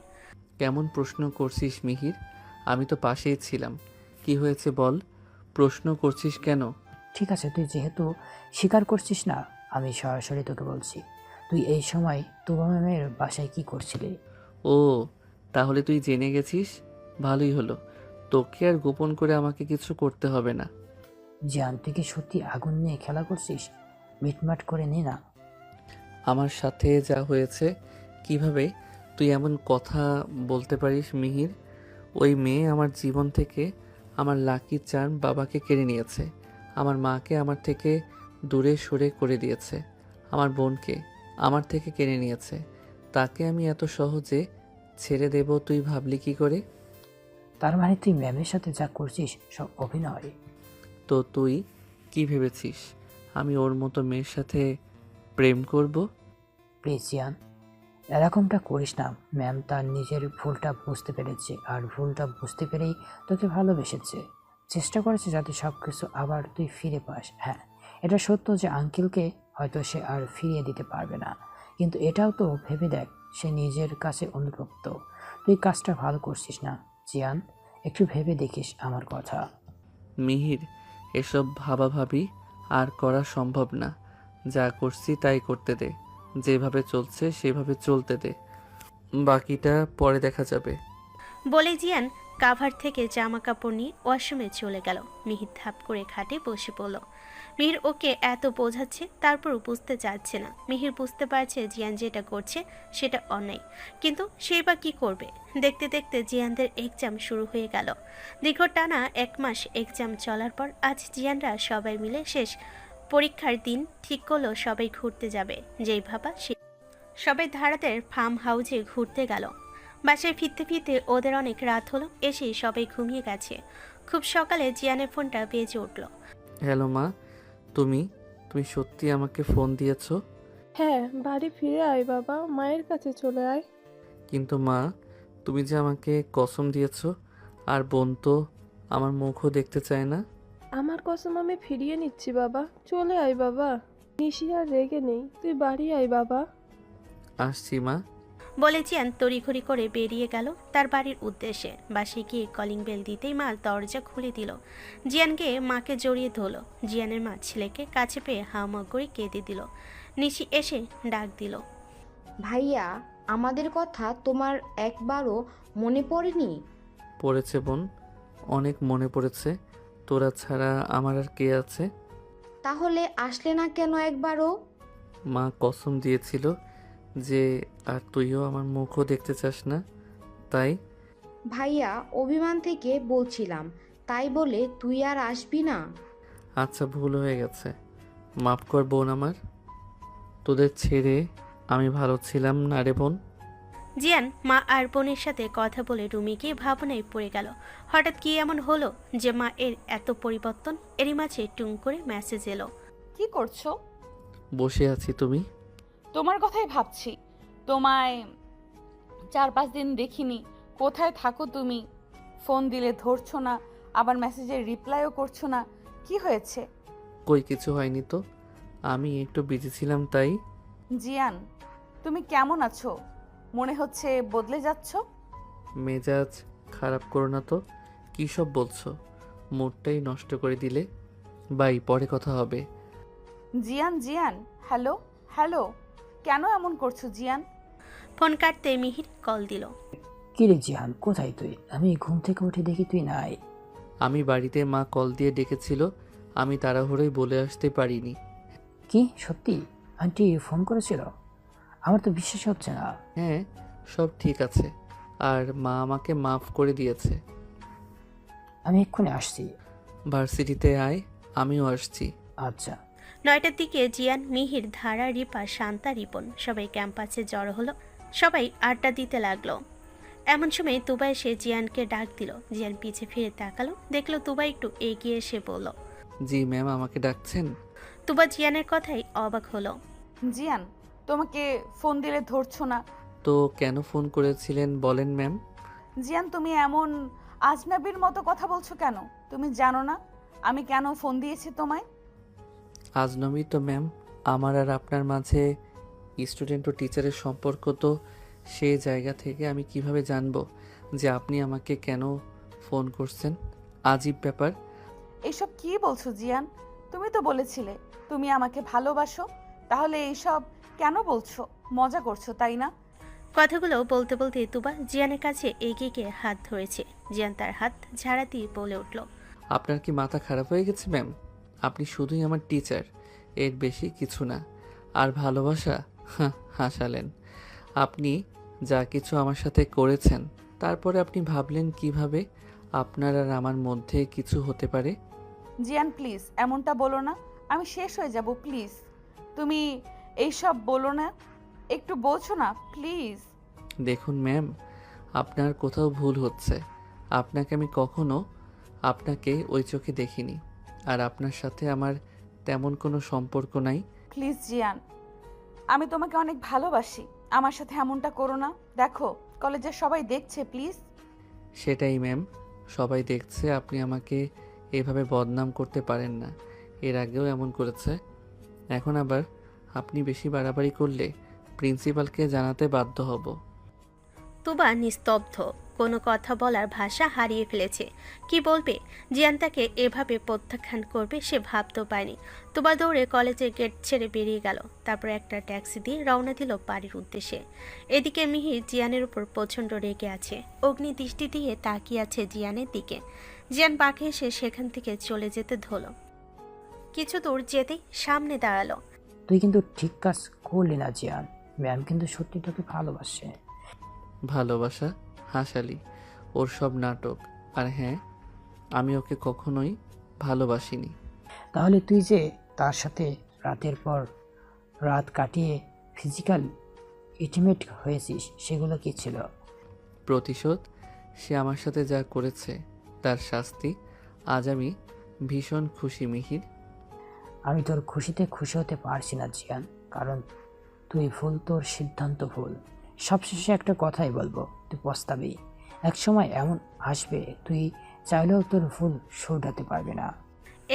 Speaker 1: কেমন প্রশ্ন করছিস মিহির? আমি তো পাশেই ছিলাম। কি হয়েছে বল, প্রশ্ন করছিস কেন?
Speaker 5: ঠিক আছে, তুই যেহেতু স্বীকার করছিস না, আমি সরাসরি তোকে বলছি। তুই এই সময় তুবা ম্যামের বাসায় কি করছিলি?
Speaker 1: ও, তাহলে তুই জেনে গেছিস, ভালোই হলো। তোকে আর গোপন করে আমাকে কিছু করতে হবে না।
Speaker 5: জিয়ান, তুই কি সত্যি আগুন নিয়ে খেলা করছিস? মিটমাট করে নে না।
Speaker 1: আমার সাথে যা হয়েছে, কিভাবে তুই এমন কথা বলতে পারিস মিহির? ওই মেয়ে আমার জীবন থেকে আমার লাকি চার্ম বাবাকে কেড়ে নিয়েছে, আমার মাকে আমার থেকে দূরে সরে করে দিয়েছে, আমার বোনকে আমার থেকে কেড়ে নিয়েছে। তাকে আমি এত সহজে ছেড়ে দেব তুই ভাবলি কি করে?
Speaker 5: তার মানে তুই ম্যামের সাথে যা করছিস সব অভিনয়?
Speaker 1: তো তুই কি ভেবেছিস আমি ওর মতো মেয়ের সাথে প্রেম করব?
Speaker 5: প্লিজ জিয়ান, এরকমটা করিস না। ম্যাম তার নিজের ভুলটা বুঝতে পেরেছে, আর ভুলটা বুঝতে পেরেই তোকে ভালোবেসেছে। চেষ্টা করেছে যাতে সব কিছু আবার তুই ফিরে পাস। হ্যাঁ, এটা সত্য যে আঙ্কেলকে হয়তো সে আর ফিরিয়ে দিতে পারবে না, কিন্তু এটাও তো ভেবে দেখ, সে নিজের কাছে অনুতপ্ত। তুই কাজটা ভালো করছিস না জিয়ান, একটু ভেবে দেখিস আমার কথা।
Speaker 1: মিহির, এসব ভাবাভাবি আর করা সম্ভব না। যা করছি তাই করতে দে, যেভাবে চলছে সেভাবে চলতে দে, বাকিটা পরে দেখা যাবে।
Speaker 3: বলে জিয়ান কাভার থেকে জামা কাপড় নিয়ে ওয়াশরুমে চলে গেল। মিহির ধাপ করে খাটে বসে পড়ল। মিহির ওকে এত বোঝাচ্ছে, তারপরও বুঝতে চাচ্ছে না। মিহির বুঝতে পারছে জিয়ান যেটা করছে সেটা অন্যায়, কিন্তু সেই বা কী করবে? দেখতে দেখতে জিয়ানদের এক্সাম শুরু হয়ে গেল। দীর্ঘ টানা 1 মাস এক্সাম চলার পর আজ জিয়ানরা সবাই মিলে শেষ পরীক্ষার দিন ঠিক করলো সবাই ঘুরতে যাবে। যেই ভাবা সে সবাই ধারাতের ফার্ম হাউসে ঘুরতে গেল। বাসায় ফিরতে ফিরতে ওদের অনেক রাত হলো। এসেই সবাই ঘুমিয়ে গেছে। খুব সকালে জিয়ানের ফোনটা বেজে উঠল।
Speaker 1: হ্যালো মা, তুমি তুমি সত্যি আমাকে ফোন দিয়েছো?
Speaker 7: হ্যাঁ, বাড়ি ফিরে আয় বাবা, মায়ের কাছে চলে আয়।
Speaker 1: কিন্তু মা, তুমি যে আমাকে কসম দিয়েছো, আর বোন তো আমার মুখও দেখতে চায় না।
Speaker 7: আমার কসম আমি ফিরিয়ে নিচ্ছি বাবা, চলে আয় বাবা। নিশি আর রেগে নেই, তুই বাড়ি আয় বাবা।
Speaker 1: আসছি মা।
Speaker 3: বলে জিয়ান তড়িঘড়ি করে বেরিয়ে গেল তার বাড়ির উদ্দেশ্যে। বাসে গিয়ে কলিং বেল দিতেই মা দরজা খুলে দিল। জিয়ানকে মাকে জড়িয়ে ধরল। জিয়ানের মা ছেলেকে কাছে পেয়ে হাউমাউ করে কেঁদে দিল। নিশি এসে ডাক দিল।
Speaker 8: ভাইয়া, আমাদের কথা তোমার একবারও মনে পড়েনি?
Speaker 1: পড়েছে বোন, অনেক মনে পড়েছে। তোরা ছাড়া আমার আর কে আছে?
Speaker 8: তাহলে আসলে না কেন একবারও?
Speaker 1: মা কসম দিয়েছিল যে আর তুইও আমার মুখও দেখতে চাস না, তাই।
Speaker 8: ভাইয়া, অভিমান থেকে বলছিলাম, তাই বলে তুই আর আসবি না?
Speaker 1: আচ্ছা, ভুল হয়ে গেছে, মাফ কর বোন আমার। তোদের ছেড়ে আমি ভালো ছিলাম না রে বোন।
Speaker 3: জিয়ান মা আর বোনের সাথে কথা বলে রুমে গিয়ে ভাবনায় পড়ে গেল। হঠাৎ কি এমন হলো যে মা এর এত পরিবর্তন? এরই মাঝে টুং করে মেসেজ এলো।
Speaker 2: কি করছো?
Speaker 1: বসে আছি, তুমি?
Speaker 2: তোমার কথাই ভাবছি। তোমায় 4-5 দিন দেখিনি। কোথায় থাকো তুমি? ফোন দিলে ধরছো না, আবার মেসেজের রিপ্লাইও করছো না। কি হয়েছে?
Speaker 1: কই কিছু হয়নি তো, আমি একটু বিজি ছিলাম তাই।
Speaker 2: জিয়ান, তুমি কেমন আছো? মনে হচ্ছে বদলে যাচ্ছ।
Speaker 1: মেজাজ খারাপ করো না তো, কী সব বলছো? মুডটাই নষ্ট করে দিলে। বাই, পরে কথা হবে।
Speaker 2: জিয়ান জিয়ান, হ্যালো হ্যালো, কেন এমন করছো জিয়ান?
Speaker 3: ফোন কাটতে মিহির কল দিল।
Speaker 5: কি রে জিহান, কোথায় তুই? আমি ঘুম থেকে উঠে দেখি তুই নাই।
Speaker 1: আমি বাড়িতে, মা কল দিয়ে ডেকেছিল, আমি তাড়াহুড়োই বলে আসতে পারিনি।
Speaker 5: কি সত্যি আন্টি ফোন করেছিল? আমার তো বিশ্বাস হচ্ছে না।
Speaker 1: হ্যাঁ, সব ঠিক আছে, আর মা আমাকে মাফ করে দিয়েছে।
Speaker 5: আমি এক্ষুনি আসছি।
Speaker 1: ভার্সিটিতে আয়, আমিও আসছি।
Speaker 5: আচ্ছা।
Speaker 3: 9টার দিকে জিয়ান, মিহির, ধারা, রিপা, শান্তা, রিপন সবাই ক্যাম্পাসে জড়ো হলো। সবাই আড্ডা দিতে লাগলো। এমন সময় তুবা এসে জিয়ানকে ডাক দিল। জিয়ান পিছে ফিরে তাকালো, দেখলো তুবা একটু এগিয়ে এসে বলল।
Speaker 1: জি ম্যাম, আমাকে ডাকছেন?
Speaker 3: তুবা জিয়ানের কথাই অবাক হলো।
Speaker 2: জিয়ান, তোমাকে ফোন দিলে ধরছো না।
Speaker 1: তো কেন ফোন করেছিলেন বলেন ম্যাম।
Speaker 2: জিয়ান, তুমি এমন আজনাবির মতো কথা বলছো কেন? তুমি জানো না আমি কেন ফোন দিয়েছি তোমায়?
Speaker 1: আজনবী তো ম্যাম, আমার আর আপনার মাঝে স্টুডেন্ট ও টিচারের সম্পর্ক, তো সেই জায়গা থেকে আমি কিভাবে জানবো যে আপনি আমাকে কেন ফোন করছেন? আজীব ব্যাপার।
Speaker 2: এইসব কি বলছো জিয়ান? তুমি তো বলেছিলে তুমি আমাকে ভালোবাসো, তাহলে এইসব কেন বলছো? মজা করছো তাই না?
Speaker 3: কথাগুলো বলতে বলতে তুবা জিয়ানের কাছে এগিয়ে গিয়ে হাত ধরেছে। জিয়ান তার হাত ঝাড়া দিয়ে বলে উঠল।
Speaker 1: আপনার কি মাথা খারাপ হয়ে গেছে ম্যাম? আপনি শুধুই আমার টিচার, এর বেশি কিছু না। আর ভালোবাসা? হাসালেন। আপনি যা কিছু আমার সাথে করেছেন, তারপরে আপনি ভাবলেন কিভাবে আপনার আর আমার মধ্যে কিছু হতে পারে।
Speaker 2: জিয়ান প্লিজ এমনটা বলো না, আমি শেষ হয়ে যাব প্লিজ। তুমি এইসব বলো না, একটু বলছো না প্লিজ।
Speaker 1: দেখুন ম্যাম, আপনার কোথাও ভুল হচ্ছে। আপনাকে আমি কখনো আপনাকে ওই চোখে দেখিনি, আর আপনার সাথে আমার তেমন কোনো সম্পর্ক নাই।
Speaker 2: প্লিজ জিয়ান, আমি তোমাকে অনেক ভালোবাসি, আমার সাথে এমনটা করো না। দেখো কলেজের সবাই দেখছে প্লিজ।
Speaker 1: সেটাই ম্যাম, সবাই দেখছে। আপনি আমাকে এভাবে বদনাম করতে পারেন না, এর আগেও এমন করেছে। এখন আবার আপনি বেশি বাড়াবাড়ি করলে প্রিন্সিপালকে জানাতে বাধ্য হব।
Speaker 3: তুবা নিস্তব্ধ, কোনো কথা বলার ভাষা হারিয়ে ফেলেছে। কি বলবে? জিয়ান তাকে এভাবে প্রত্যাখ্যান করবে সে ভাবতেও পায়নি। তুবা দৌড়ে কলেজের গেট ছেড়ে বেরিয়ে গেল। তারপর একটা ট্যাক্সি দিয়ে রওনা দিল বাড়ির উদ্দেশ্যে। এদিকে মিহির জিয়ানের উপর প্রচণ্ড রেগে আছে। অগ্নি দৃষ্টি দিয়ে তাকিয়ে আছে জিয়ানের দিকে। জিয়ান বাঁকে এসে সেখান থেকে চলে যেতে ধরল। কিছু দূর যেতেই সামনে দাঁড়ালো।
Speaker 5: তুই কিন্তু ঠিক কাজ করলি না জিয়ান। ম্যাম কিন্তু সত্যি তোকে ভালোবাসে।
Speaker 1: ভালোবাসা? হাসালি, ওর সব নাটক। আর হ্যাঁ, আমি ওকে কখনোই ভালোবাসিনি।
Speaker 5: তাহলে তুই যে তার সাথে রাতের পর রাত কাটিয়ে ফিজিক্যাল ইন্টিমেট হয়েছিস, সেগুলো কি ছিল?
Speaker 1: প্রতিশোধ। সে আমার সাথে যা করেছে তার শাস্তি। আজ আমি ভীষণ খুশি মিহির।
Speaker 5: আমি তোর খুশিতে খুশি হতে পারছি না জিয়ান, কারণ তুই ভুল, তোর সিদ্ধান্ত ভুল। সবশেষে একটা কথাই বলবো, তুই পস্তাবি। একসময় এমন আসবে তুই চাইলেও তোর ভুল শুধরাতে পারবে না।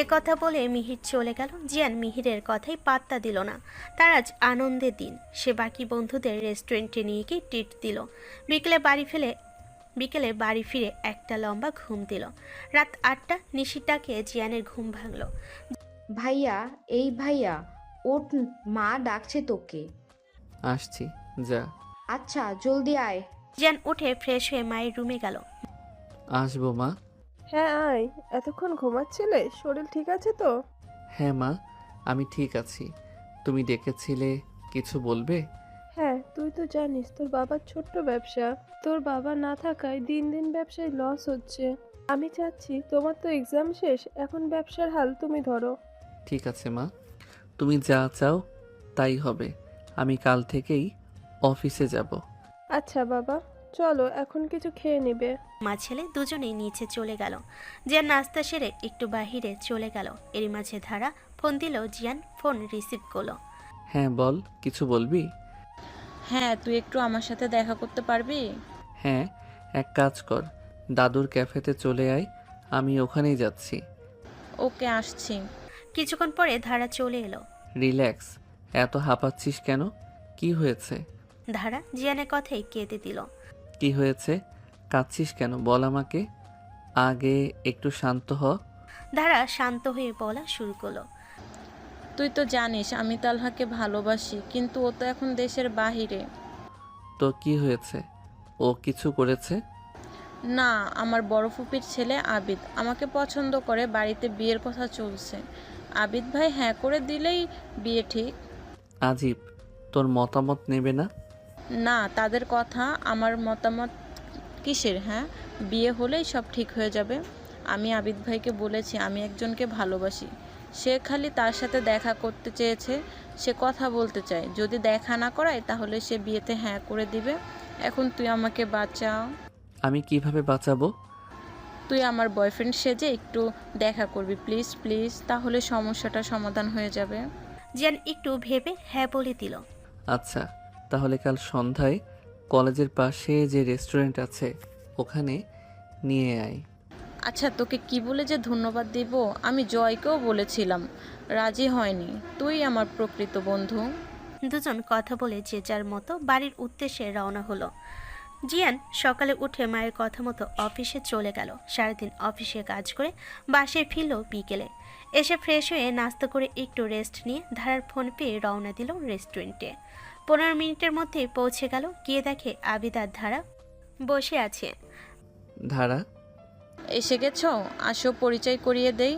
Speaker 3: এ কথা বলে মিহির চলে গেল। জিয়ান মিহিরের কথাই পাত্তা দিল না। তার আজ আনন্দের দিন। সে বাকি বন্ধুদের রেস্টুরেন্টে নিয়ে গিয়ে ট্রিট দিল। বিকেলে বাড়ি ফিরে একটা লম্বা ঘুম দিল। রাত 8টা, নিশির ডাকে জিয়ানের ঘুম ভাঙল।
Speaker 8: ভাইয়া, এই ভাইয়া ওঠ, মা ডাকছে তোকে।
Speaker 1: আসছি, যা।
Speaker 8: আচ্ছা জলদি আয়।
Speaker 3: জিয়ান উঠে ফ্রেশ হয়ে মায়ের রুমে গেল।
Speaker 1: আসবো মা।
Speaker 7: হ্যাঁ আয়, এতক্ষণ ঘুমাচ্ছিলে? শরীর ঠিক আছে তো?
Speaker 1: হ্যাঁ মা, আমি ঠিক আছি। তুমি ডেকেছিলে, কিছু বলবে?
Speaker 7: হ্যাঁ, তুই তো জানিস তোর বাবার ছোট্ট ব্যবসা। তোর বাবা না থাকায় দিন দিন ব্যবসায় লস হচ্ছে। আমি চাচ্ছি, তোমার তো এক্সাম শেষ, এখন ব্যবসার হাল তুমি ধরো।
Speaker 1: ঠিক আছে মা, তুমি যা চাও তাই হবে। আমি কাল থেকেই অফিসে যাব।
Speaker 7: আচ্ছা বাবা, চলো এখন কিছু খেয়ে নিবে।
Speaker 3: মা ছেলে দুজনেই নিচে চলে গেল। জিয়ান নাস্তা সেরে একটু বাহিরে চলে গেল। এরই মাঝে ধারা ফোন দিল। জিয়ান ফোন রিসিভ করলো।
Speaker 1: হ্যাঁ বল, কিছু বলবি?
Speaker 6: হ্যাঁ, তুই একটু আমার সাথে দেখা করতে পারবি?
Speaker 1: হ্যাঁ, এক কাজ কর, দাদুর ক্যাফেতে চলে আয়, আমি ওখানেই যাচ্ছি।
Speaker 6: ওকে, আসছি।
Speaker 3: কিছুক্ষণ পরে ধারা চলে এলো।
Speaker 1: রিল্যাক্স, এত হাঁপাচ্ছিস কেন? কি হয়েছে?
Speaker 3: ধারা জিয়ানের কথাই কেঁদে দিল।
Speaker 1: কি হয়েছে? কাঁদছিস কেন বল আমাকে। আগে একটু শান্ত হ।
Speaker 3: ধারা শান্ত হয়ে বলা শুরু করলো।
Speaker 6: তুই তো জানিস আমি তালহাকে ভালোবাসি, কিন্তু ও তো এখন দেশের বাহিরে।
Speaker 1: তো কি হয়েছে? ও কিছু করেছে?
Speaker 6: না, আমার বড় ফুপির ছেলে আবিদ আমাকে পছন্দ করে, বাড়িতে বিয়ের কথা চলছে। আবিদ ভাই হ্যাঁ করে দিলেই বিয়ে ঠিক।
Speaker 1: আজীব, তোর মতামত নেবে না?
Speaker 6: না, তাদের কথা আমার মতামত কিসের? হ্যাঁ, বিয়ে হলেই সব ঠিক হয়ে যাবে। আমি আবিদ ভাইকে বলেছি আমি একজনকে ভালোবাসি। সে খালি তার সাথে দেখা করতে চেয়েছে, সে কথা বলতে চায়। যদি দেখা না করায় তাহলে সে বিয়েতে হ্যাঁ করে দিবে। এখন তুই আমাকে বাঁচা।
Speaker 1: আমি কিভাবে বাঁচাবো?
Speaker 6: তুই আমার বয়ফ্রেন্ড সেজে একটু দেখা করবি, প্লিজ প্লিজ, তাহলে সমস্যাটা সমাধান হয়ে যাবে।
Speaker 3: জিয়ান একটু ভেবে হ্যাঁ বলে দিল।
Speaker 1: আচ্ছা, তাহলে কাল সন্ধ্যায় কলেজের পাশে যে রেস্টুরেন্ট আছে ওখানে নিয়ে আয়।
Speaker 6: আচ্ছা, তোকে কি বলে যে ধন্যবাদ দিব? আমি জয়কেও বলেছিলাম, রাজি হয়নি। তুই আমার প্রকৃত বন্ধু।
Speaker 3: দুজন কথা বলে যে যার মতো বাড়ির উদ্দেশ্যে রওনা হলো। জিয়ান সকালে উঠে মায়ের কথা মতো অফিসে চলে গেল। সারাদিন অফিসে কাজ করে বাসায় ফিরল বিকেলে। এসে ফ্রেশ হয়ে নাস্তা করে একটু রেস্ট নিয়ে ধারার ফোন পেয়ে রওনা দিল রেস্টুরেন্টে। 15 মিনিটের মধ্যে পৌঁছে গেল। গিয়ে দেখে আবিদ আর ধারা বসে আছে।
Speaker 1: ধারা,
Speaker 6: এসে গেছো? আসো, পরিচয় করিয়ে দেই।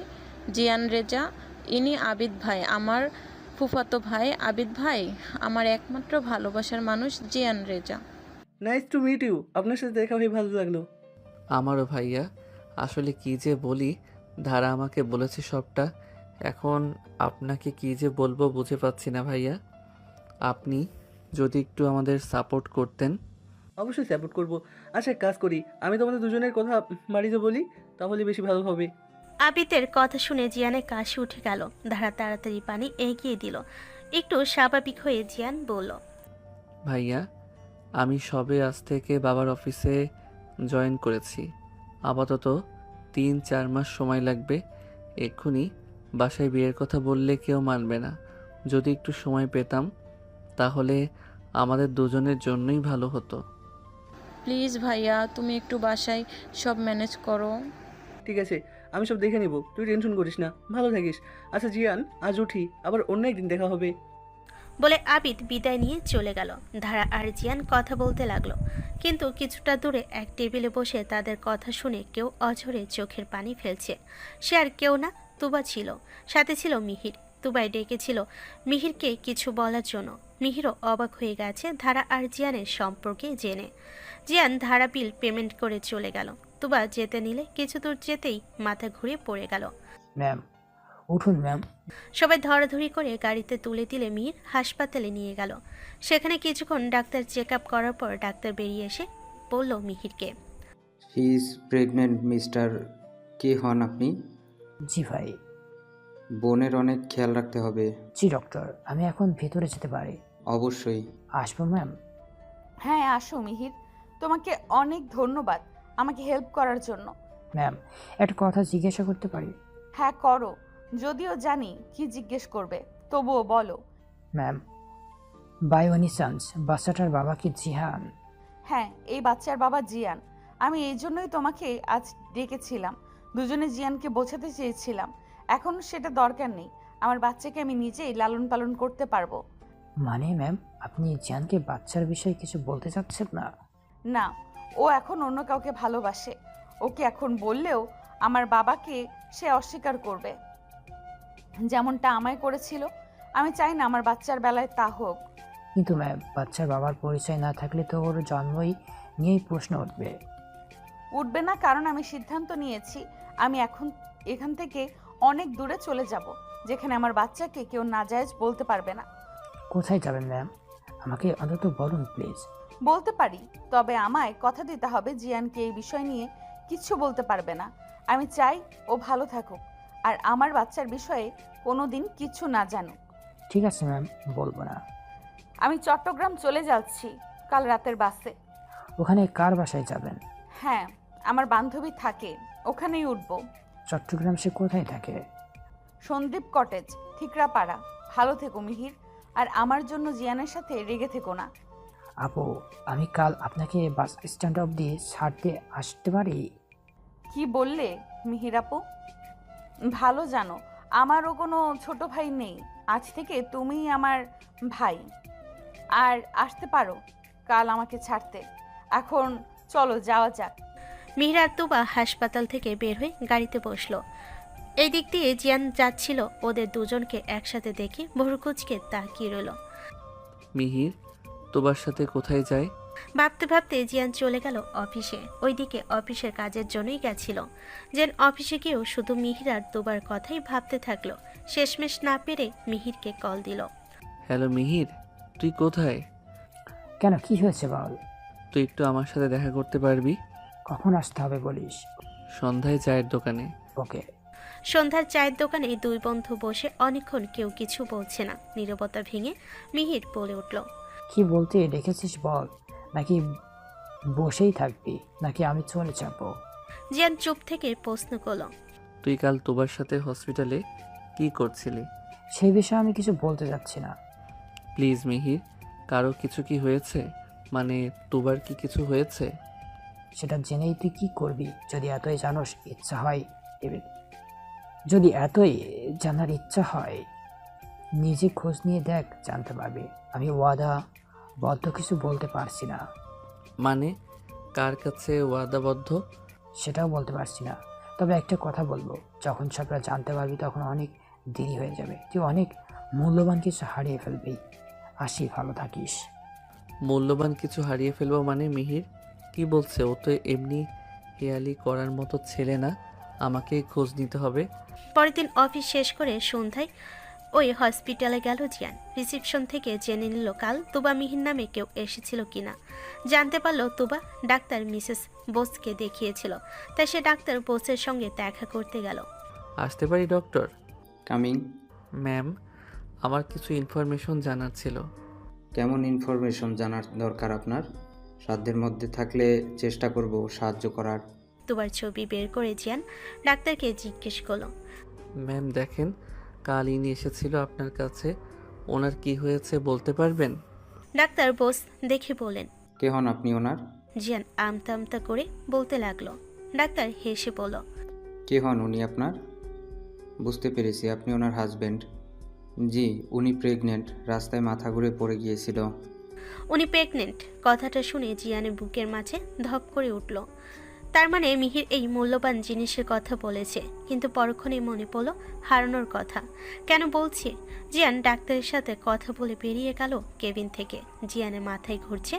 Speaker 6: জিয়ান রেজা, ইনি আবিদ ভাই, আমার ফুফাতো ভাই। আবিদ ভাই আমার একমাত্র ভালোবাসার মানুষ, Jiyan Reza.
Speaker 9: Nice to meet you, আপনার সাথে দেখা হয়ে ভালো লাগলো।
Speaker 1: আমারও ভাইয়া। আসলে কি যে বলি, ধারা আমাকে বলেছে সবটা। এখন আপনাকে কি যে বলবো বুঝে পাচ্ছি না ভাইয়া। আপনি যদি একটু আমাদের সাপোর্ট করতেন।
Speaker 9: অবশ্যই সাপোর্ট করবো। আচ্ছা, এক কাজ করি, আমি তোমাদের দুজনের কথা বাড়িতে বলি, তাহলে বেশি ভালো হবে।
Speaker 3: আবিদের কথা শুনে জিয়ানের কাশি উঠে গেল। ধারা তাড়াতাড়ি পানি এগিয়ে দিল। একটু স্বাভাবিক হয়ে জিয়ান বলল,
Speaker 1: ভাইয়া, আমি সবে আজ থেকে বাবার অফিসে জয়েন করেছি। আপাতত 3-4 মাস সময় লাগবে। এক্ষুনি বাসায় বিয়ের কথা বললে কেউ মানবে না। যদি একটু সময় পেতাম তাহলে আমাদের দুজনের জন্যই ভালো হতো।
Speaker 6: প্লিজ ভাইয়া, তুমি একটু বাসায় সব ম্যানেজ করো।
Speaker 9: ঠিক আছে, আমি সব দেখে নিব, তুই টেনশন করিস না, ভালো থাকিস। আচ্ছা জিয়ান, আজ উঠি, আবার অন্য একদিন দেখা হবে।
Speaker 3: বলে আবিদ বিদায় নিয়ে চলে গেল। ধারা আর জিয়ান কথা বলতে লাগলো। কিন্তু কিছুটা দূরে এক টেবিলে বসে তাদের কথা শুনে কেউ অঝরে চোখের পানি ফেলছে। সে আর কেউ না, তুবা ছিল। সাথে ছিল মিহির। তুবাই ডেকেছিল মিহিরকে কিছু বলার জন্য। মিহিরও অবাক হয়ে গেছে ধারা আর জিয়ানের সম্পর্কে জেনে। জিয়ান ধারা বিল পেমেন্ট করে চলে গেল। তুবা যেতে নিলে কিছু দূর যেতেই মাথা ঘুরে পড়ে গেল।
Speaker 5: ম্যাম, উঠুন ম্যাম।
Speaker 3: সবাই ধরাধরি করে গাড়িতে তুলে দিলে মিহির হাসপাতালে নিয়ে গেল। সেখানে কিছুক্ষণ ডাক্তার চেক আপ করার পর ডাক্তার বেরিয়ে এসে বলল মিহিরকে,
Speaker 10: হি ইজ প্রেগনেন্ট মিস্টার। কে হন আপনি?
Speaker 5: জি ভাই।
Speaker 10: বোনের অনেক খেয়াল রাখতে হবে।
Speaker 5: জি ডক্টর, আমি এখন ভেতরে যেতে পারি?
Speaker 10: অবশ্যই।
Speaker 5: আসবো ম্যাম?
Speaker 2: হ্যাঁ আসো মিহির, তোমাকে অনেক ধন্যবাদ আমাকে হেল্প করার জন্য।
Speaker 5: ম্যাম, একটা কথা জিজ্ঞাসা করতে পারি?
Speaker 2: হ্যাঁ করো, যদিও জানি কি জিজ্ঞেস করবে, তবুও বলো।
Speaker 5: ম্যাম, বাই এনি চান্স বাচ্চাটার বাবা কি জিহান?
Speaker 2: হ্যাঁ, এই বাচ্চার বাবা জিয়ান। আমি এই জন্যই তোমাকে আজ ডেকেছিলাম। দুজনে জিয়ানকে বোঝাতে চেয়েছিলাম এখন সেটা দরকার নেই। আমার বাচ্চাকে আমি নিজেই লালন পালন করতে পারবো।
Speaker 5: মানে ম্যাম, আপনি জিহানকে বাচ্চার বিষয়ে কিছু বলতে চাচ্ছেন না?
Speaker 2: না, ও এখন অন্য কাউকে ভালোবাসে। ওকে এখন বললেও আমার বাবাকে সে অস্বীকার করবে, যেমনটা আমায় করেছিল। আমি চাই না আমার বাচ্চার বেলায় তা হোক।
Speaker 5: কিন্তু ম্যাম, বাচ্চার বাবার পরিচয় না থাকলে তো ওর জন্মই নিয়েই প্রশ্ন উঠবে।
Speaker 2: উঠবে না, কারণ আমি সিদ্ধান্ত নিয়েছি আমি এখান থেকে অনেক দূরে চলে যাব, যেখানে আমার বাচ্চাকে কেউ নাজায়েজ বলতে পারবে না।
Speaker 5: কোথায় যাবেন ম্যাম? আমাকে অন্তত বলুন প্লিজ।
Speaker 2: বলতে পারি, তবে আমায় কথা দিতে হবে জিয়ানকে এই বিষয় নিয়ে কিচ্ছু বলতে পারবে না। আমি চাই ও ভালো থাকুক আর আমার বাচ্চার বিষয়ে কোনো দিন কিচ্ছু না জানুক।
Speaker 5: ঠিক আছে ম্যাম, বলবো না।
Speaker 2: আমি চট্টগ্রাম চলে যাচ্ছি কাল রাতের বাসে।
Speaker 5: ওখানে কার বাসায় যাবেন?
Speaker 2: হ্যাঁ, আমার বান্ধবী থাকে, ওখানেই উঠবো।
Speaker 5: চট্টগ্রাম সে কোথায় থাকে?
Speaker 2: সন্দীপ কটেজ, ঠিকরাপাড়া। ভালো থেকো মিহির, আর আমার জন্য জিয়ানের সাথে রেগে থেকো না।
Speaker 5: আপু, আমি কাল আপনাকে বাস স্ট্যান্ড অবধি ছাড়তে আসতে পারি?
Speaker 2: কি বললে মিহির আপু? ভালো জানো আমারও কোনো ছোট ভাই নেই, আজ থেকে তুমিই আমার ভাই। আর আসতে পারো কাল আমাকে ছাড়তে। এখন চলো যাওয়া যাক।
Speaker 3: মিহির আর তুবা হাসপাতাল থেকে বের হয়ে গাড়িতে বসলো। এই দিক দিয়ে জিয়ান যাচ্ছিল, ওদের দুজনকে একসাথে দেখে ভুরুকুচকে তাকিয়ে রইল।
Speaker 1: মিহির তোবার সাথে কোথায় যায়?
Speaker 3: ভাবতে ভাবতে জিয়ান চলে গেল অফিসে। ওইদিকে অফিসের কাজের জন্যই গেছিল। যেন অফিসে গিয়েও শুধু মিহির আর তুবার কথাই ভাবতে থাকলো। শেষমেশ না পেরে মিহিরকে কল দিল।
Speaker 1: হ্যালো মিহির, তুই কোথায়?
Speaker 5: কেন, কি হয়েছে বল?
Speaker 1: তুই একটু আমার সাথে দেখা করতে পারবি?
Speaker 5: কখন আসতে হবে বলিস?
Speaker 1: সন্ধ্যায় চায়ের দোকানে।
Speaker 5: ওকে।
Speaker 3: সন্ধ্যার চায়ের দোকানে দুই বন্ধু বসে অনেকক্ষণ কেউ কিছু বলছে না। নীরবতা ভেঙে মিহির বলে উঠল,
Speaker 5: কি বলতে ডেকেছিস বল, নাকি বসেই থাকবি, নাকি আমি চলে যাবো?
Speaker 3: জিয়ান চুপ থেকে প্রশ্ন করল,
Speaker 1: তুই কাল তোবার সাথে হসপিটালে কি করছিলি?
Speaker 5: সেই বিষয়ে আমি কিছু বলতে যাচ্ছি না।
Speaker 1: প্লিজ মিহির, কারো কিছু কি হয়েছে? মানে তোবার কি কিছু হয়েছে?
Speaker 5: সেটা জেনেই তুই কি করবি? যদি এতই জানোস ইচ্ছা হয়, যদি এতই জানার ইচ্ছা হয়, নিজে খোঁজ নিয়ে দেখ, জানতে পারবি। আমি বদ্ধ কিছু বলতে পারছি না।
Speaker 1: মানে কার কাছে ওয়াদাবদ্ধ?
Speaker 5: সেটাও বলতে পারছি না। তবে একটা কথা বলবো, যখন সবটা জানতে পারবি তখন অনেক দেরি হয়ে যাবে। তুই অনেক মূল্যবান কিছু হারিয়ে ফেলবি। আসি, ভালো থাকিস।
Speaker 1: মূল্যবান কিছু হারিয়ে ফেলবো মানে? মিহির কি বলছে? ও তো এমনি হেয়ালি করার মতো ছেলে না, আমাকে খোঁজ নিতে হবে।
Speaker 3: পরের দিন অফিস শেষ করে সন্ধ্যায় ওই হসপিটালে গেল জিয়ান। রিসেপশন থেকে জেনে নিল কাল তুবা মিহির নামে কেউ এসেছিল কিনা। জানতে পারলো তুবা ডাক্তার মিসেস বোসকে দেখিয়েছিল, তাই সে ডাক্তার বোসের সঙ্গে দেখা করতে গেল।
Speaker 1: আসতে পারি ডক্টর?
Speaker 10: কামিং।
Speaker 1: ম্যাম, আমার কিছু ইনফরমেশন জানার ছিল।
Speaker 10: কেমন ইনফরমেশন জানার দরকার আপনার? সাধ্যের মধ্যে থাকলে চেষ্টা করব সাহায্য করার।
Speaker 3: তুবার ছবি বের করে জিয়ান ডাক্তারকে জিজ্ঞেস করলো,
Speaker 1: ম্যাম দেখেন, কাল ইনি এসেছিল আপনার কাছে, ওনার কি হয়েছে বলতে পারবেন?
Speaker 3: ডাক্তার বোস দেখে বলেন।
Speaker 10: কে হন আপনি ওনার?
Speaker 3: জিয়ান আমতা আমতা করে বলতে লাগলো। ডাক্তার হেসে বলল,
Speaker 10: কে হন উনি আপনার? বুঝতে পেরেছি, আপনি ওনার হাজবেন্ড। জি, উনি প্রেগনেন্ট, রাস্তায় মাথা ঘুরে পড়ে গিয়েছিল।
Speaker 3: উনি প্রেগনেন্ট? কথাটা শুনে জিয়ানের বুকের মাঝে ধপ করে উঠল। তার মানে মিহির এই মূল্যবান জিনিসের কথা বলেছে, কিন্তু পরক্ষণে মনে পড়ল হারানোর কথা। কেন বলছে? জিয়ান ডাক্তারের সাথে কথা বলে বেরিয়ে গেল কেবিন থেকে। জিয়ানের মাথায় ঘুরছে,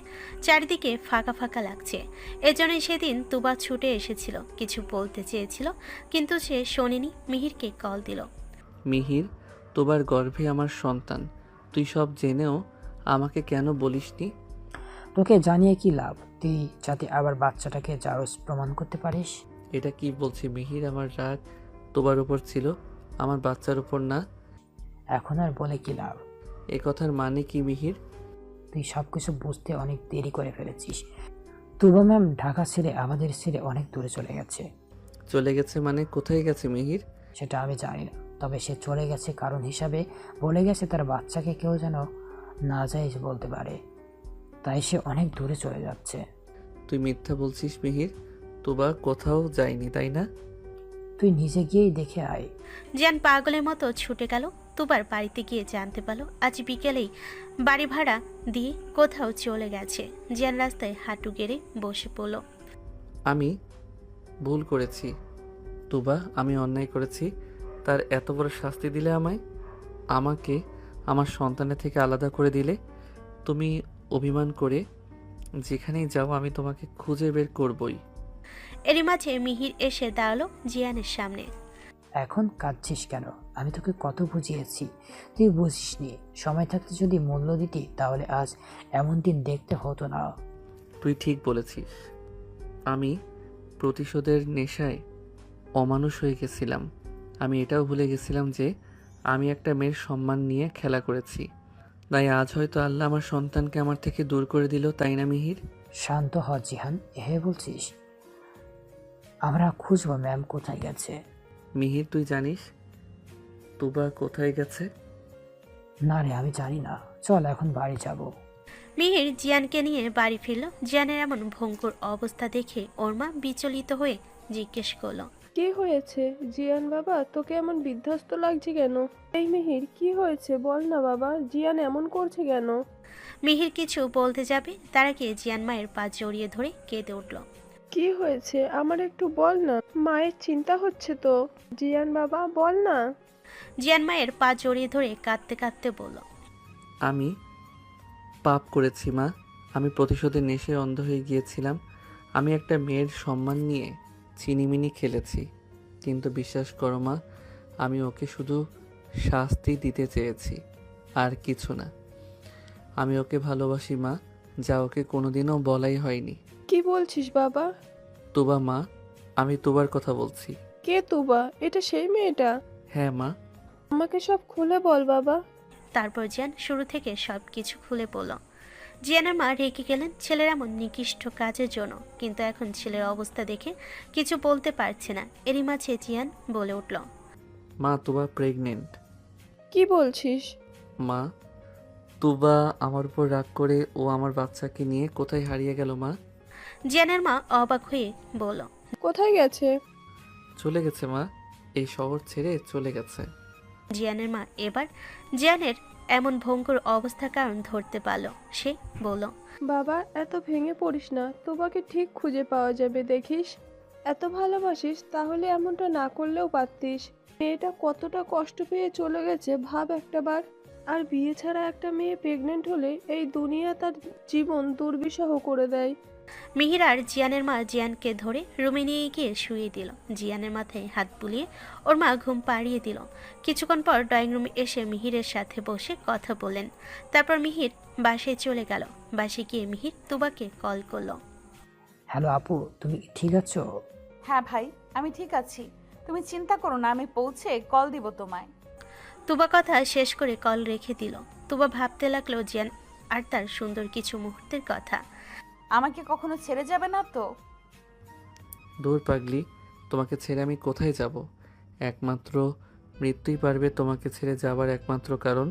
Speaker 3: চারিদিকে ফাঁকা ফাঁকা লাগছে। এজন্যই সেদিন তুবা ছুটে এসেছিল, কিছু বলতে চেয়েছিল কিন্তু সে শোনেনি। মিহিরকে কল দিল।
Speaker 1: মিহির, তোবার গর্ভে আমার সন্তান, তুই সব জেনেও আমাকে কেন বলিসনি?
Speaker 5: তোকে জানিয়ে কি লাভ? তুই যাতে আবার বাচ্চাটাকে জারজ প্রমাণ করতে পারিস।
Speaker 1: এটা কি বলছি মিহির? আমার রাগ তোবার উপর ছিল, আমার বাচ্চার উপর না।
Speaker 5: এখন আর বলে কি লাভ?
Speaker 1: এ কথার মানে কি মিহির?
Speaker 5: তুই সব কিছু বুঝতে অনেক দেরি করে ফেলেছিস। তুবা ম্যাম ঢাকা ছেড়ে, আমাদের ছেড়ে অনেক দূরে চলে গেছে।
Speaker 1: চলে গেছে মানে? কোথায় গেছে মিহির?
Speaker 5: সেটা আমি জানি না, তবে সে চলে গেছে কারণ হিসাবে বলে গেছে তার বাচ্চাকে কেউ যেন না যায় বলতে পারে, তাই সে অনেক দূরে চলে যাচ্ছে।
Speaker 1: তুই মিথ্যা বলছিস মিহির, তোবা কোথাও যায়নি তাই না?
Speaker 5: তুই নিজে গিয়েই দেখে আয়।
Speaker 3: জিয়ান পাগলের মতো ছুটে গেল তুবার বাড়িতে গিয়ে জানতে পারলো আজ বিকেলেই বাড়ি ভাড়া দিয়ে কোথাও চলে গেছে। জিয়ান রাস্তায় হাঁটু গেড়ে বসে পড়ল।
Speaker 1: আমি ভুল করেছি তোবা, আমি অন্যায় করেছি। তার এত বড় শাস্তি দিলে আমাকে আমার সন্তানের থেকে আলাদা করে দিলে। তুমি অভিমান করে যেখানেই যাও আমি তোমাকে খুঁজে বের করবই।
Speaker 3: এরই মাঝে মিহির এসে দাঁড়ালো জিয়ানের সামনে।
Speaker 5: এখন কাঁদছিস কেন? আমি তোকে কত বুঝিয়েছি, তুই বুঝিসনি। সময় থাকতে যদি মূল্য দিতি তাহলে আজ এমন দিন দেখতে হতো না।
Speaker 1: তুই ঠিক বলেছিস, আমি প্রতিশোধের নেশায় অমানুষ হয়ে গেছিলাম। আমি এটাও ভুলে গেছিলাম যে আমি একটা মেয়ের সম্মান নিয়ে খেলা করেছি, তাই আজ হয়তো আল্লাহ আমার সন্তানকে আমার থেকে দূর করে দিল, তাই না মিহির?
Speaker 5: শান্ত হ জিহান, এভাবে বলছিস? আমরা খুঁজবো ম্যাম কোথায় গেছে।
Speaker 1: মিহির, তুই জানিস তুবা কোথায় গেছে?
Speaker 5: না রে, আমি জানি না। চল এখন বাড়ি যাব।
Speaker 3: মিহির জিয়ানকে নিয়ে বাড়ি ফিরল। জিয়ানের এমন ভঙ্গুর অবস্থা দেখে ওর মা বিচলিত হয়ে জিজ্ঞেস করলো,
Speaker 7: কি হয়েছে জিয়ান বাবা, তোকে এমন বিধ্বস্ত লাগছে কেন? এই মিহির, কি হয়েছে বল না বাবা, জিয়ান এমন করছে কেন?
Speaker 3: মিহির কিছু বলতে যাবে তার আগে জিয়ান মায়ের পা জড়িয়ে ধরে কেঁদে উঠল।
Speaker 7: কি হয়েছে আমার একটু বল না, মায়ের চিন্তা হচ্ছে তো। জিয়ান বাবা বল না।
Speaker 3: জিয়ান মায়ের পা জড়িয়ে ধরে কাঁদতে কাঁদতে বলল,
Speaker 1: আমি পাপ করেছি মা, আমি প্রতিশোধের নেশায় অন্ধ হয়ে গিয়েছিলাম। আমি একটা মেয়ের সম্মান নিয়ে চিনিমিনি খেলেছি, কিন্তু বিশ্বাস করো মা, আমি ওকে শুধু শাস্তি দিতে চেয়েছি, আর কিছু না। আমি ওকে ভালোবাসি মা, যা ওকে কোনোদিনও বলাই হয়নি।
Speaker 7: কি বলছিস বাবা?
Speaker 1: তুবা মা, আমি তুবার কথা বলছি।
Speaker 7: কে তুবা? এটা সেই মেয়েটা?
Speaker 1: হ্যাঁ মা।
Speaker 7: আমাকে সব খুলে বল বাবা।
Speaker 3: তারপর জিয়ান শুরু থেকে সব কিছু খুলে বলল। জিয়ানের মা রেগে গেলেন ছেলের এমন নিকৃষ্ট কাজের জন্য, কিন্তু এখন ছেলের অবস্থা দেখে কিছু বলতে পারছে না। এরই মাঝে জিয়ান বলে উঠল,
Speaker 1: মা, তুবা প্রেগনেন্ট।
Speaker 7: কি বলছিস?
Speaker 1: মা, তুবা আমার উপর রাগ করে ও আমার বাচ্চাকে নিয়ে কোথায় হারিয়ে গেল মা?
Speaker 3: জিয়ানের মা অবাক হয়ে বলল,
Speaker 7: কোথায় গেছে?
Speaker 1: চলে গেছে মা, এই শহর ছেড়ে চলে গেছে।
Speaker 3: জিয়ানের মা এবার জিয়ানের এমন ভঙ্গুর অবস্থার কারণ ধরতে পারল। সে বলল,
Speaker 7: বাবা এত ভেঙে পড়িস না, তোমাকে ঠিক খুঁজে পাওয়া যাবে দেখিস। এত ভালোবাসিস তাহলে এমনটা না করলেও পারতিস। মেয়েটা কতটা কষ্ট পেয়ে চলে গেছে ভাব একটাবার। আর বিয়ে ছাড়া একটা মেয়ে প্রেগনেন্ট হলে এই দুনিয়া তার জীবন দুর্বিষহ করে দেয়।
Speaker 3: মিহির আর জিয়ানের মা জিয়ানকে ধরে রুমে নিয়ে গিয়ে শুয়ে দিল। জিয়ানের মাথায় হাত বুলিয়ে ওর মা ঘুম পাড়িয়ে দিল। কিছুক্ষণ পর ড্রয়িং রুমে এসে মিহিরের সাথে বসে কথা বললেন। তারপর মিহির বাসায় চলে গেল। বাসায় গিয়ে মিহির তুবাকে কল করলো।
Speaker 5: হ্যালো আপু, তুমি ঠিক আছো?
Speaker 2: হ্যাঁ ভাই, আমি ঠিক আছি, তুমি চিন্তা করো না, আমি পৌঁছে কল দিব তোমায়।
Speaker 3: তুবা কথা শেষ করে কল রেখে দিল। তুবা ভাবতে লাগলো জিয়ান আর তার সুন্দর কিছু মুহূর্তের কথা।
Speaker 2: আমাকে কখনো ছেড়ে যাবে না তো?
Speaker 1: দূর পাগলি, তোমাকে ছেড়ে আমি কোথায় যাব? একমাত্র মৃত্যুই পারবে তোমাকে ছেড়ে যাবার একমাত্র কারণ,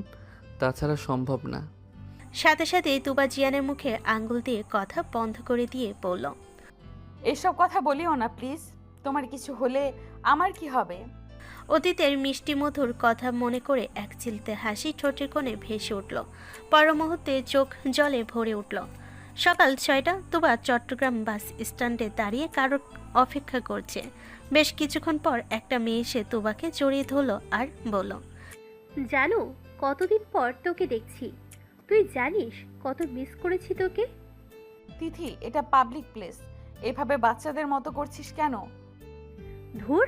Speaker 1: তাছাড়া সম্ভব না।
Speaker 3: সাথে সাথে তুবা জিয়ানের মুখে আঙ্গুল দিয়ে কথা বন্ধ করে দিয়ে বলল,
Speaker 2: এসব কথা বলিও না প্লিজ, তোমার কিছু হলে আমার কি হবে?
Speaker 3: অতীতের মিষ্টি মধুর কথা মনে করে এক চিলতে হাসি ঠোঁটের কোণে ভেসে উঠল। পর মুহূর্তে চোখ জলে ভরে উঠল। সকাল 6টা। তুবা চট্টগ্রাম বাস স্ট্যান্ডে দাঁড়িয়ে কারোর অপেক্ষা করছে। বেশ কিছুক্ষণ পর একটা মেয়ে এসে তুবাকে জড়িয়ে ধরলো আর বলল,
Speaker 11: জানো কতদিন পর তোকে দেখছি, তুই জানিস কত মিস করেছি তোকে।
Speaker 2: তিথি, এটা পাবলিক প্লেস, এভাবে বাচ্চাদের মতো করছিস কেন?
Speaker 11: ধুর,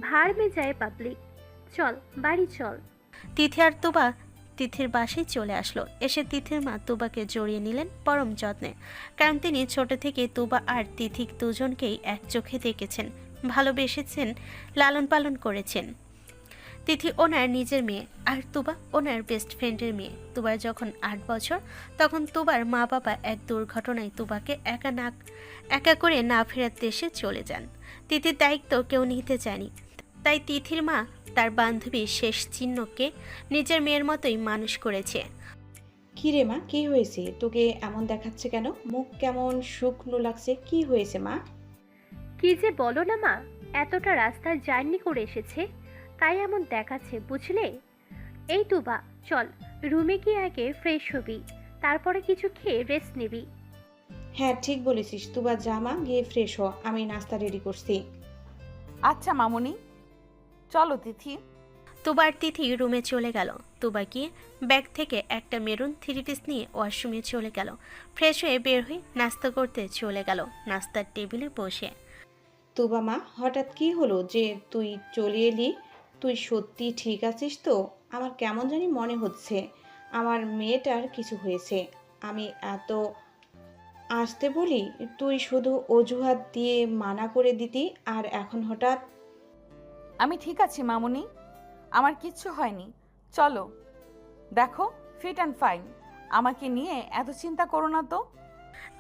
Speaker 11: ভাড় মে যায় পাবলিক, চল বাড়ি চল।
Speaker 3: তিথি আর তুবা তিথির বাসায় চলে আসলো। এসে তিথির মা তুবাকে জড়িয়ে নিলেন পরম যত্নে, কারণ তিনি ছোট থেকে তুবা আর তিথি দুজনকেই এক চোখে দেখেছেন, ভালোবেসেছেন, লালন পালন করেছেন। তিথি ওনার নিজের মেয়ে আর তুবা ওনার বেস্ট ফ্রেন্ডের মেয়ে। তুবার যখন 8 বছর, তখন তুবার মা বাবা এক দুর্ঘটনায় তুবাকে একা করে না ফেরার দেশে চলে যান। তিথির দায়িত্ব কেউ নিতে চায়নি, তাই তিথির মা তার বান্ধবীর শেষ চিহ্নকে নিজের মেয়ের মতোই মানুষ করেছে।
Speaker 12: কি রে মা, কি হয়েছে? তোকে এমন দেখাচ্ছে কেন? মুখ কেমন শুকনো লাগছে, কি হয়েছে মা?
Speaker 11: কি যে বলো না মা, এতটা রাস্তা জার্নি করে এসেছে তাই এমন দেখাচ্ছে বুঝলে। এই তুবা, চল রুমে গিয়ে আগে ফ্রেশ হবি, তারপরে কিছু খেয়ে রেস্ট নিবি।
Speaker 12: হ্যাঁ ঠিক বলেছিস, তুবা জামা গিয়ে ফ্রেশ হ, আমি নাস্তা রেডি করছি।
Speaker 2: আচ্ছা মামুনি, চলো তিথি।
Speaker 3: তুবার তিথি রুমে চলে গেল। তুবা গিয়ে ব্যাগ থেকে একটা মেরুন 3 পিস নিয়ে ওয়াশরুমে চলে গেল। ফ্রেশ হয়ে বের হয়ে নাস্তা করতে চলে গেল নাস্তার টেবিলে বসে।
Speaker 12: তুবা মা, হঠাৎ কি হলো যে তুই চলে এলি? তুই সত্যি ঠিক আছিস তো? আমার কেমন জানি মনে হচ্ছে আমার মেয়েটার কিছু হয়েছে। আমি এত আসতে বলি, তুই শুধু অজুহাত দিয়ে মানা করে দিতি, আর এখন হঠাৎ।
Speaker 2: আমি ঠিক আছি মামুনি, আমার কিচ্ছু হয়নি। চলো, দেখো ফিট অ্যান্ড ফাইন। আমাকে নিয়ে এত চিন্তা করো না তো।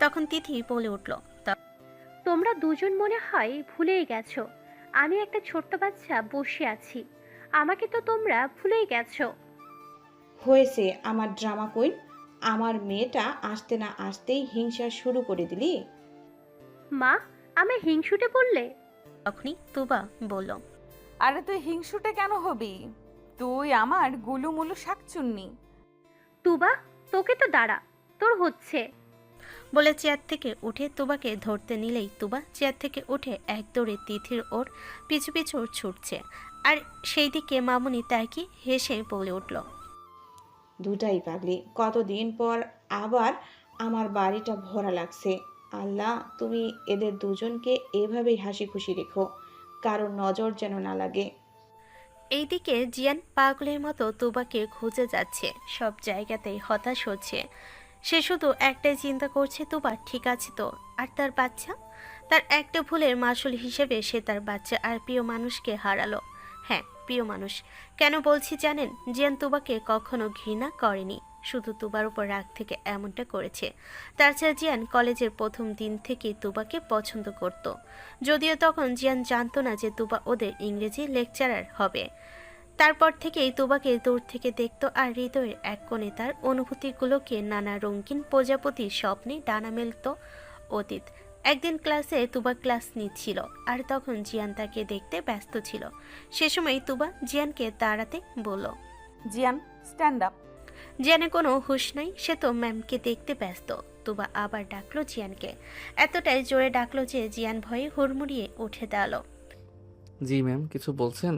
Speaker 3: তখন তিথি বলে উঠল,
Speaker 11: তোমরা দুজন মনে হয় ভুলেই গেছো আমি একটা ছোট্ট বাচ্চা বসে আছি। আমাকে তো তোমরা ভুলেই গেছো।
Speaker 12: হয়েছে আমার ড্রামা কুইন, আমার মেয়েটা আসতে না আসতেই হিংসা শুরু করে দিলি।
Speaker 11: মা, আমি হিংসুটে বললে?
Speaker 3: তখনই তুবা বলল,
Speaker 2: আরে তুই হিংসুটে কেন হবি? তুই আমার গুলুমুলু শাকচুন্নি।
Speaker 11: তুবা, তোকে তো দাঁড়া, তোর হচ্ছে।
Speaker 3: বলে চেয়ার থেকে উঠে তুবাকে ধরতে নিলেই তুবা চেয়ার থেকে উঠে এক দৌড়ে তিথির ওর পিছু পিছু ছুটছে। আর সেই দিকে মামুনি তাকে হেসে বলে উঠল,
Speaker 12: দুটাই পাগলি, কতদিন পর আবার আমার বাড়িটা ভরা লাগছে। আল্লাহ, তুমি এদের দুজনকে এভাবেই হাসি খুশি রেখো, কারোর নজর যেন না লাগে।
Speaker 3: এইদিকে জিয়ান পাগলের মতো তুবাকে খুঁজে যাচ্ছে, সব জায়গাতেই হতাশ হচ্ছে। সে শুধু একটাই চিন্তা করছে, তুবা ঠিক আছে তো, আর তার বাচ্চা? তার একটা ভুলের মাসুল হিসেবে সে তার বাচ্চা আর প্রিয় মানুষকে হারালো। হ্যাঁ, প্রিয় মানুষ। কেন বলছি জানেন? জিয়ান তুবাকে কখনো ঘৃণা করেনি, শুধু তুবার উপর রাগ থেকে এমনটা করেছে। তাছাড়া জিয়ান কলেজের প্রথম দিন থেকেই তুবাকে পছন্দ করত, যদিও তখন জিয়ান জানতো না যে তুবা ওদের ইংরেজি লেকচারার হবে। তারপর থেকেই তুবাকে দূর থেকে দেখতো আর হৃদয়ের এক কোণে তার অনুভূতিগুলোকে নানা রঙিন প্রজাপতি স্বপ্নে ডানা মেলত অতীত। একদিন ক্লাসে তুবা ক্লাস নিচ্ছিল, আর তখন জিয়ান তাকে দেখতে ব্যস্ত ছিল। সে সময় তুবা জিয়ানকে দাঁড়াতে বলল,
Speaker 2: জিয়ান, স্ট্যান্ড আপ।
Speaker 3: জিয়ানের কোনো হুঁশ নাই, সে তো ম্যামকে দেখতে ব্যস্ত। তুবা আবার ডাকলো জিয়ানকে, এতটাই জোরে ডাকলো যে জিয়ান ভয়ে হুড়মুড়িয়ে উঠে দাঁড়ালো।
Speaker 1: জি ম্যাম, কিছু বলছেন?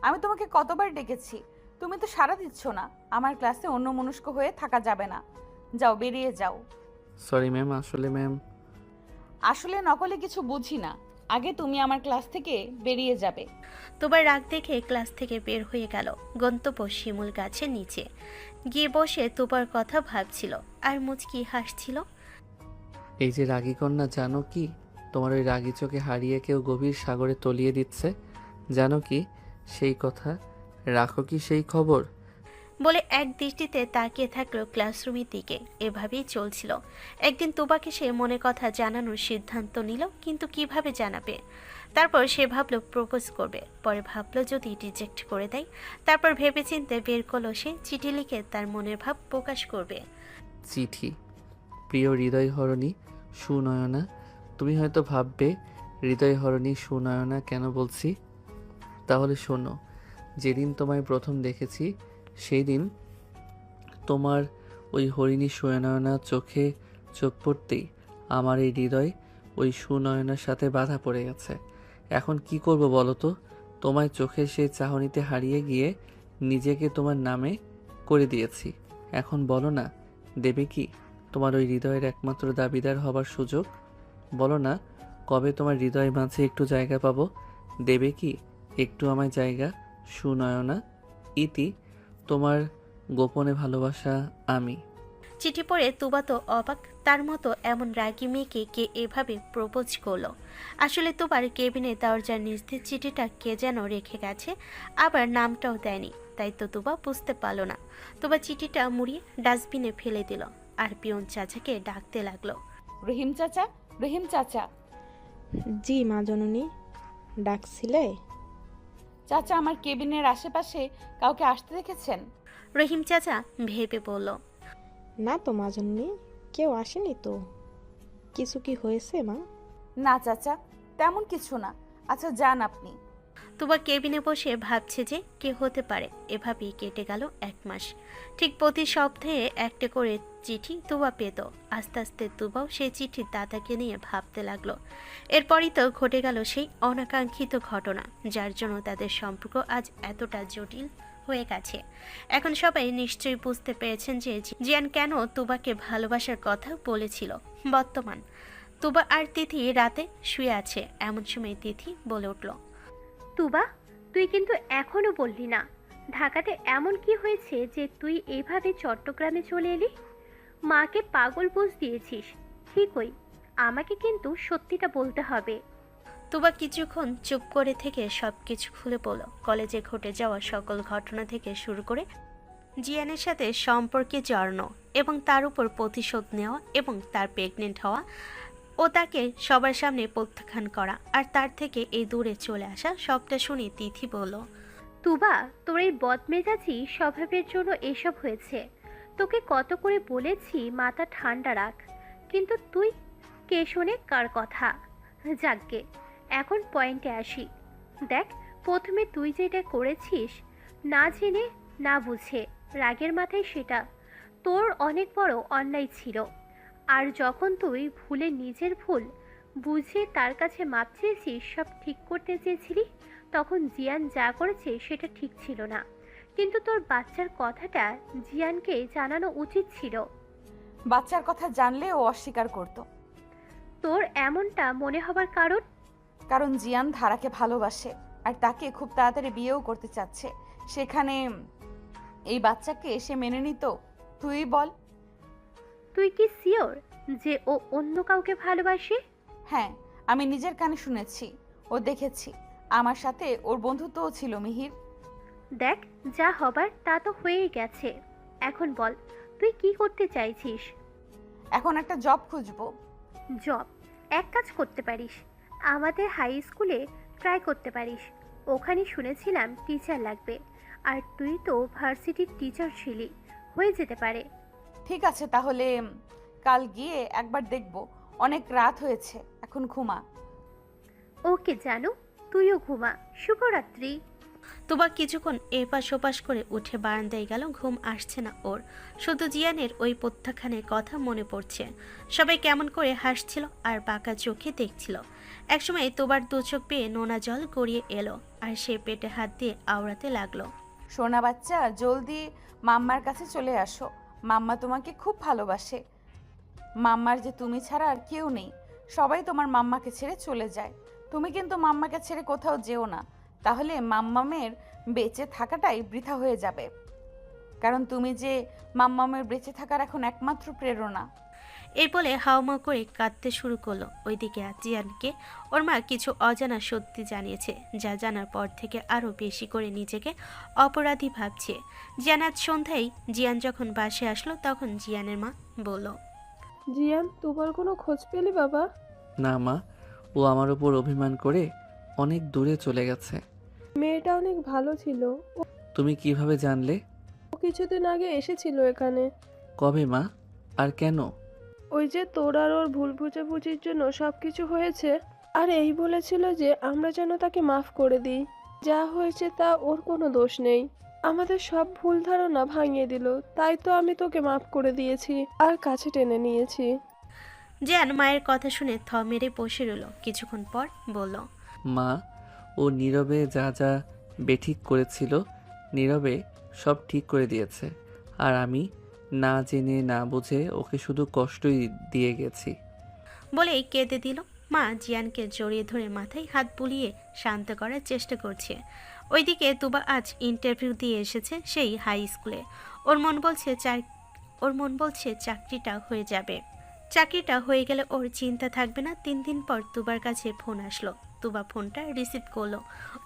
Speaker 2: আমি তোমাকে কতবার ডেকেছি, তুমি তো সাড়া দিচ্ছ না। আমার ক্লাসে অন্যমনস্ক হয়ে থাকা যাবে না। যাও, বেরিয়ে যাও।
Speaker 1: সরি ম্যাম, আসলে ম্যাম।
Speaker 2: আসলে নকলে কিছু বুঝি না। আগে তুমি আমার ক্লাস থেকে বেরিয়ে যাবে।
Speaker 3: তুবার রাগ দেখে ক্লাস থেকে বের হয়ে গেল। গন্তব্য শিমুল গাছের নিচে গিয়ে বসে তুবার কথা ভাবছিল আর মুচকি হাসছিল।
Speaker 1: এই যে রাগী কন্যা, জানো কি তোমার ওই রাগী চোখে হারিয়ে কেউ গভীর সাগরে তলিয়ে দিচ্ছে? জানো কি সেই কথা? রাখো কি সেই খবর?
Speaker 3: বলে এক দৃষ্টিতে তাকিয়ে থাকলো ক্লাসরুমের দিকে। এভাবেই চলছিল। একদিন তুবাকে সে মনে কথা জানানোর সিদ্ধান্ত নিল, কিন্তু কিভাবে জানাবে? তারপর সে ভাবলো প্রপোজ করবে, পরে ভাবলো যদি রিজেক্ট করে দেয়। তারপর ভেবেচিন্তে বের করলো সে চিঠি লিখে তার মনের ভাব প্রকাশ করবে।
Speaker 1: চিঠি। প্রিয় হৃদয়হরণী সুনয়না, তুমি হয়তো ভাববে হৃদয়হরণী সুনয়না কেন বলছি। তাহলে শোনো, যেদিন তোমায় প্রথম দেখেছি সেই দিন তোমার ওই হরিণী সুনয়না চোখে চোখ পড়তেই আমার এই হৃদয় ওই সুনয়নার সাথে বাধা পড়ে গেছে। এখন কি করব বলো তো? তোমায় চোখের সেই চাহনিতে হারিয়ে গিয়ে নিজেকে তোমার নামে করে দিয়েছি। এখন বলো না, দেবে কি তোমার ওই হৃদয়ের একমাত্র দাবিদার হবার সুযোগ? বলো না, কবে তোমার হৃদয়ের মাঝে একটু জায়গা পাবো? দেবে কি একটু আমায় জায়গা সুনয়না? ইতি, তোমার গোপনে ভালোবাসা আমি।
Speaker 3: চিঠি পড়ে তুবা তো অবাক, তার মতো এমন রাগী মেয়েকে কে এভাবে প্রপোজ করলো। আসলে তুবার কেবিনে দরজার নিচ দিয়ে চিঠিটা কে যেন রেখে গেছে, আবার নামটাও দেয়নি, তাই তো তুবা বুঝতে পারলো না। তুবা চিঠিটা মুড়িয়ে ডাস্টবিনে ফেলে দিল আর পিয়ন চাচাকে ডাকতে লাগলো।
Speaker 2: রহিম চাচা, রহিম চাচা।
Speaker 7: জি মা জননী, ডাকছিলে?
Speaker 2: চাচা, আমার কেবিনের আশেপাশে কাউকে আসতে দেখেছেন?
Speaker 3: রহিম চাচা ভেবে বলল,
Speaker 7: না তো মা জননী, কেউ আসেনি তো। কিছু কি হয়েছে মা?
Speaker 2: না চাচা, তেমন কিছু না। আচ্ছা, যান আপনি।
Speaker 3: তুবা কেবিনে বসে ভাবছে যে কে হতে পারে। এভাবেই কেটে গেল 1 মাস। ঠিক প্রতি সপ্তাহে একটা করে চিঠি তুবা পেত। আস্তে আস্তে তুবাও সেই চিঠির দাদাকে নিয়ে ভাবতে লাগলো। এরপরই তো ঘটে গেল সেই অনাকাঙ্ক্ষিত ঘটনা, যার জন্য তাদের সম্পর্ক আজ এতটা জটিল হয়ে গেছে। এখন সবাই নিশ্চয়ই বুঝতে পেরেছেন যে জিয়ান কেন তুবাকে ভালোবাসার কথা বলেছিল। বর্তমান তুবা আর তিথি রাতে শুয়ে আছে। এমন সময় তিথি বলে উঠল,
Speaker 11: তুবা, তুই কিন্তু এখনো বললি না ঢাকাতে এমন কি হয়েছে যে তুই এইভাবে চট্টগ্রামে চলে এলি? মাকে পাগল বুঝ দিয়েছিস ঠিকই, আমাকে কিন্তু সত্যিটা বলতে হবে।
Speaker 3: তুবা কিছুক্ষণ চুপ করে থেকে সবকিছু খুলে বলল। কলেজে ঘটে যাওয়া সকল ঘটনা থেকে শুরু করে জিয়ানের সাথে সম্পর্কে জড়ানো এবং তার উপর প্রতিশোধ নেওয়া এবং তার প্রেগনেন্ট হওয়া ও তাকে সবার সামনে প্রত্যাখ্যান করা আর তার থেকে এই দূরে চলে আসা সবটা শুনে তিথি বলল,
Speaker 11: তুবা, তোর এই বদমেজাজি স্বভাবের জন্য এসব হয়েছে। তোকে কত করে বলেছি মাথা ঠান্ডা রাখ, কিন্তু তুই কে শোনে কার কথা। যাকগে, এখন পয়েন্টে আসি। দেখ, প্রথমে তুই যেটা করেছিস না জেনে না বুঝে রাগের মাথায়, সেটা তোর অনেক বড় অন্যায় ছিল। আর যখন তুই ভুলে নিজের ভুল বুঝে তার কাছে মাপ চেয়েছিস, সব ঠিক করতে চেয়েছিলি, তখন জিয়ান যা করেছে সেটা ঠিক ছিল না। কিন্তু তোর বাচ্চার কথাটা জিয়ানকে জানানো উচিত ছিল।
Speaker 2: বাচ্চার কথা জানলে ও অস্বীকার করত।
Speaker 11: তোর এমনটা মনে হবার কারণ?
Speaker 2: কারণ জিয়ান ধারাকে ভালোবাসে আর তাকে খুব তাড়াতাড়ি বিয়েও করতে চাচ্ছে। সেখানে এই বাচ্চাকে সে মেনে নিত? তুই বল।
Speaker 11: তুই কি শিওর যে ও অন্য কাউকে ভালোবাসে?
Speaker 2: হ্যাঁ, আমি নিজের কানে শুনেছি ও দেখেছি। আমার সাথে ওর বন্ধুত্বও ছিল মিহির।
Speaker 11: দেখ, যা হবার তা তো হয়েই গেছে। এখন বল, তুই কি করতে চাইছিস?
Speaker 2: এখন একটা জব খুঁজবো।
Speaker 11: জব? এক কাজ করতে পারিস, আমাদের হাই স্কুলে ট্রাই করতে পারিস। ওখানে শুনেছিলাম টিচার লাগবে, আর তুই তো ভার্সিটির টিচার ছিলি, হয়ে যেতে পারে।
Speaker 2: ঠিক আছে, তাহলে কাল গিয়ে একবার দেখব। অনেক রাত হয়েছে, এখন ঘুমা।
Speaker 11: ওকে জানু, তুইও ঘুমা। শুভরাত্রি।
Speaker 3: তুবা কিছুক্ষণ এপাশ ওপাশ করে উঠে বারান্দায় গেল। ঘুম আসছে না ওর, শুধু জিয়ানের ওই প্রত্যাখ্যানের কথা মনে পড়ছে। সবাই কেমন করে হাসছিল আর বাঁকা চোখে দেখছিল। একসময় তোবার দু চোখ পেয়ে নোনা জল গড়িয়ে এলো আর সে পেটে হাত দিয়ে আওড়াতে লাগলো।
Speaker 2: সোনা বাচ্চা, জলদি মাম্মার কাছে চলে আসো। মাম্মা তোমাকে খুব ভালোবাসে। মাম্মার যে তুমি ছাড়া আর কেউ নেই। সবাই তোমার মাম্মাকে ছেড়ে চলে যায়, তুমি কিন্তু মাম্মাকে ছেড়ে কোথাও যেও না, তাহলে মাম্মামের বেঁচে থাকাটাই বৃথা হয়ে যাবে। কারণ তুমি যে মাম্মামের বেঁচে থাকার এখন একমাত্র প্রেরণা।
Speaker 3: এই বলে হাওমাও করে কাঁদতে শুরু করলো। ওইদিকে জিয়ানকে ওর মা কিছু অজানা সত্যি জানিয়েছে, যা জানার পর থেকে আরও বেশি করে নিজেকে অপরাধী ভাবছে। জিয়ান আজ সন্ধ্যায় জিয়ান যখন বাসে আসলো তখন জিয়ানের মা বলল,
Speaker 7: জিয়ান, তোমার কোনো খোঁজ পেলি বাবা?
Speaker 1: না মা, ও আমার উপর অভিমান করে অনেক দূরে চলে গেছে।
Speaker 7: মেয়েটা অনেক ভালো ছিল।
Speaker 1: তুমি কিভাবে জানলে?
Speaker 7: ও কিছুদিন আগে এসেছিল এখানে।
Speaker 1: কবে মা, আর কেন?
Speaker 7: ওই যে তোর আর ওর ভুল বুঝাবুঝির জন্য সবকিছু হয়েছে, আর এই বলেছিল যে আমরা যেন তাকে মাফ করে দিই। যা হয়েছে তা ওর কোনো দোষ নেই, আমাদের সব ভুল ধারণা ভাঙিয়ে দিল। তাই তো আমি তোকে মাফ করে দিয়েছি আর কাছে টেনে নিয়েছি।
Speaker 3: জিয়ান মায়ের কথা শুনে থ মেরে বসে রইল। কিছুক্ষণ পর বলল,
Speaker 1: মা, ও নীরবে যা যা বেঠিক করেছিল নীরবে সব ঠিক করে দিয়েছে, আর আমি না জেনে না বুঝে ওকে শুধু কষ্টই দিয়ে গেছি।
Speaker 3: বলেই কেঁদে দিল। মা জিয়ানকে জড়িয়ে ধরে মাথায় হাত বুলিয়ে শান্ত করার চেষ্টা করছে। ওইদিকে তুবা আজ ইন্টারভিউ দিয়ে এসেছে সেই হাই স্কুলে। ওর মন বলছে চাকরিটা হয়ে যাবে। চাকরিটা হয়ে গেলে ওর চিন্তা থাকবে না। 3 দিন পর তুবার কাছে ফোন আসলো। তুবা ফোনটা রিসিভ করলো।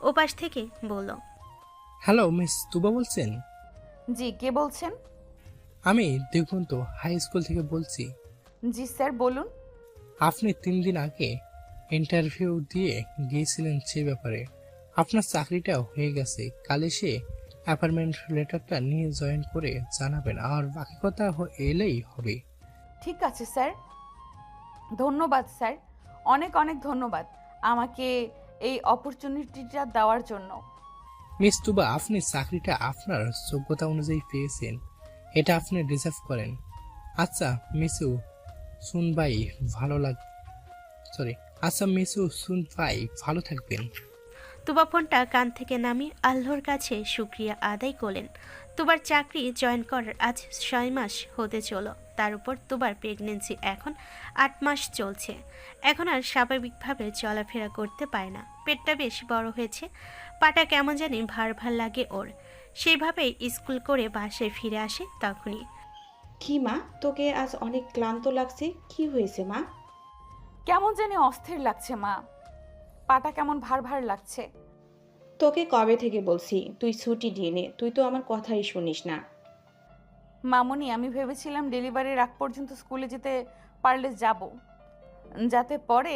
Speaker 3: ওপাশ থেকে বলল,
Speaker 13: হ্যালো মিস তুবা বলছেন?
Speaker 2: জি, কে বলছেন?
Speaker 13: আমি দিগন্ত হাই স্কুল থেকে বলছি।
Speaker 2: জি স্যার, বলুন।
Speaker 13: আপনি 3 দিন আগে ইন্টারভিউ দিয়ে গিয়েছিলেন সে ব্যাপারে। আপনার চাকরিটা হয়ে গেছে। কাল এসে অ্যাপয়েন্টমেন্ট লেটারটা নিয়ে জয়েন করে জানাবেন, আর বাকি কথা এলেই হবে।
Speaker 2: ঠিক আছে স্যার, ধন্যবাদ স্যার, অনেক অনেক ধন্যবাদ আমাকে এই অপরচুনিটিটা দেওয়ার জন্য।
Speaker 13: মিস তুবা, আপনি চাকরিটা আপনার যোগ্যতা অনুযায়ী পেয়েছেন, এটা আপনি ডিজার্ভ করেন। আচ্ছা মিসু সুনভাই ভালো থাকবেন।
Speaker 3: তুবা ফোনটা কান থেকে নামিয়ে আল্লাহর কাছে শুক্রিয়া আদায় করলেন। তুবার চাকরি জয়েন করার আজ 6 মাস হতে চলো। তার উপর তুবার প্রেগনেন্সি এখন 8 মাস চলছে। এখন আর স্বাভাবিকভাবে চলাফেরা করতে পারে না। পেটটা বেশ বড় হয়েছে, পাটা কেমন জানি ভার ভার লাগে ওর। সেইভাবেই স্কুল করে বাসায় ফিরে আসে তখনই।
Speaker 12: কি মা, তোকে আজ অনেক ক্লান্ত লাগছে, কি হয়েছে মা?
Speaker 2: কেমন জানি অস্থির লাগছে মা, পাটা কেমন ভার ভার লাগছে।
Speaker 12: তোকে কবে থেকে বলছি তুই ছুটি দিয়ে নে, তুই তো আমার কথাই শুনিস না।
Speaker 2: মামুনি, আমি ভেবেছিলাম ডেলিভারির আগ পর্যন্ত স্কুলে যেতে পারলে যাব, যাতে পরে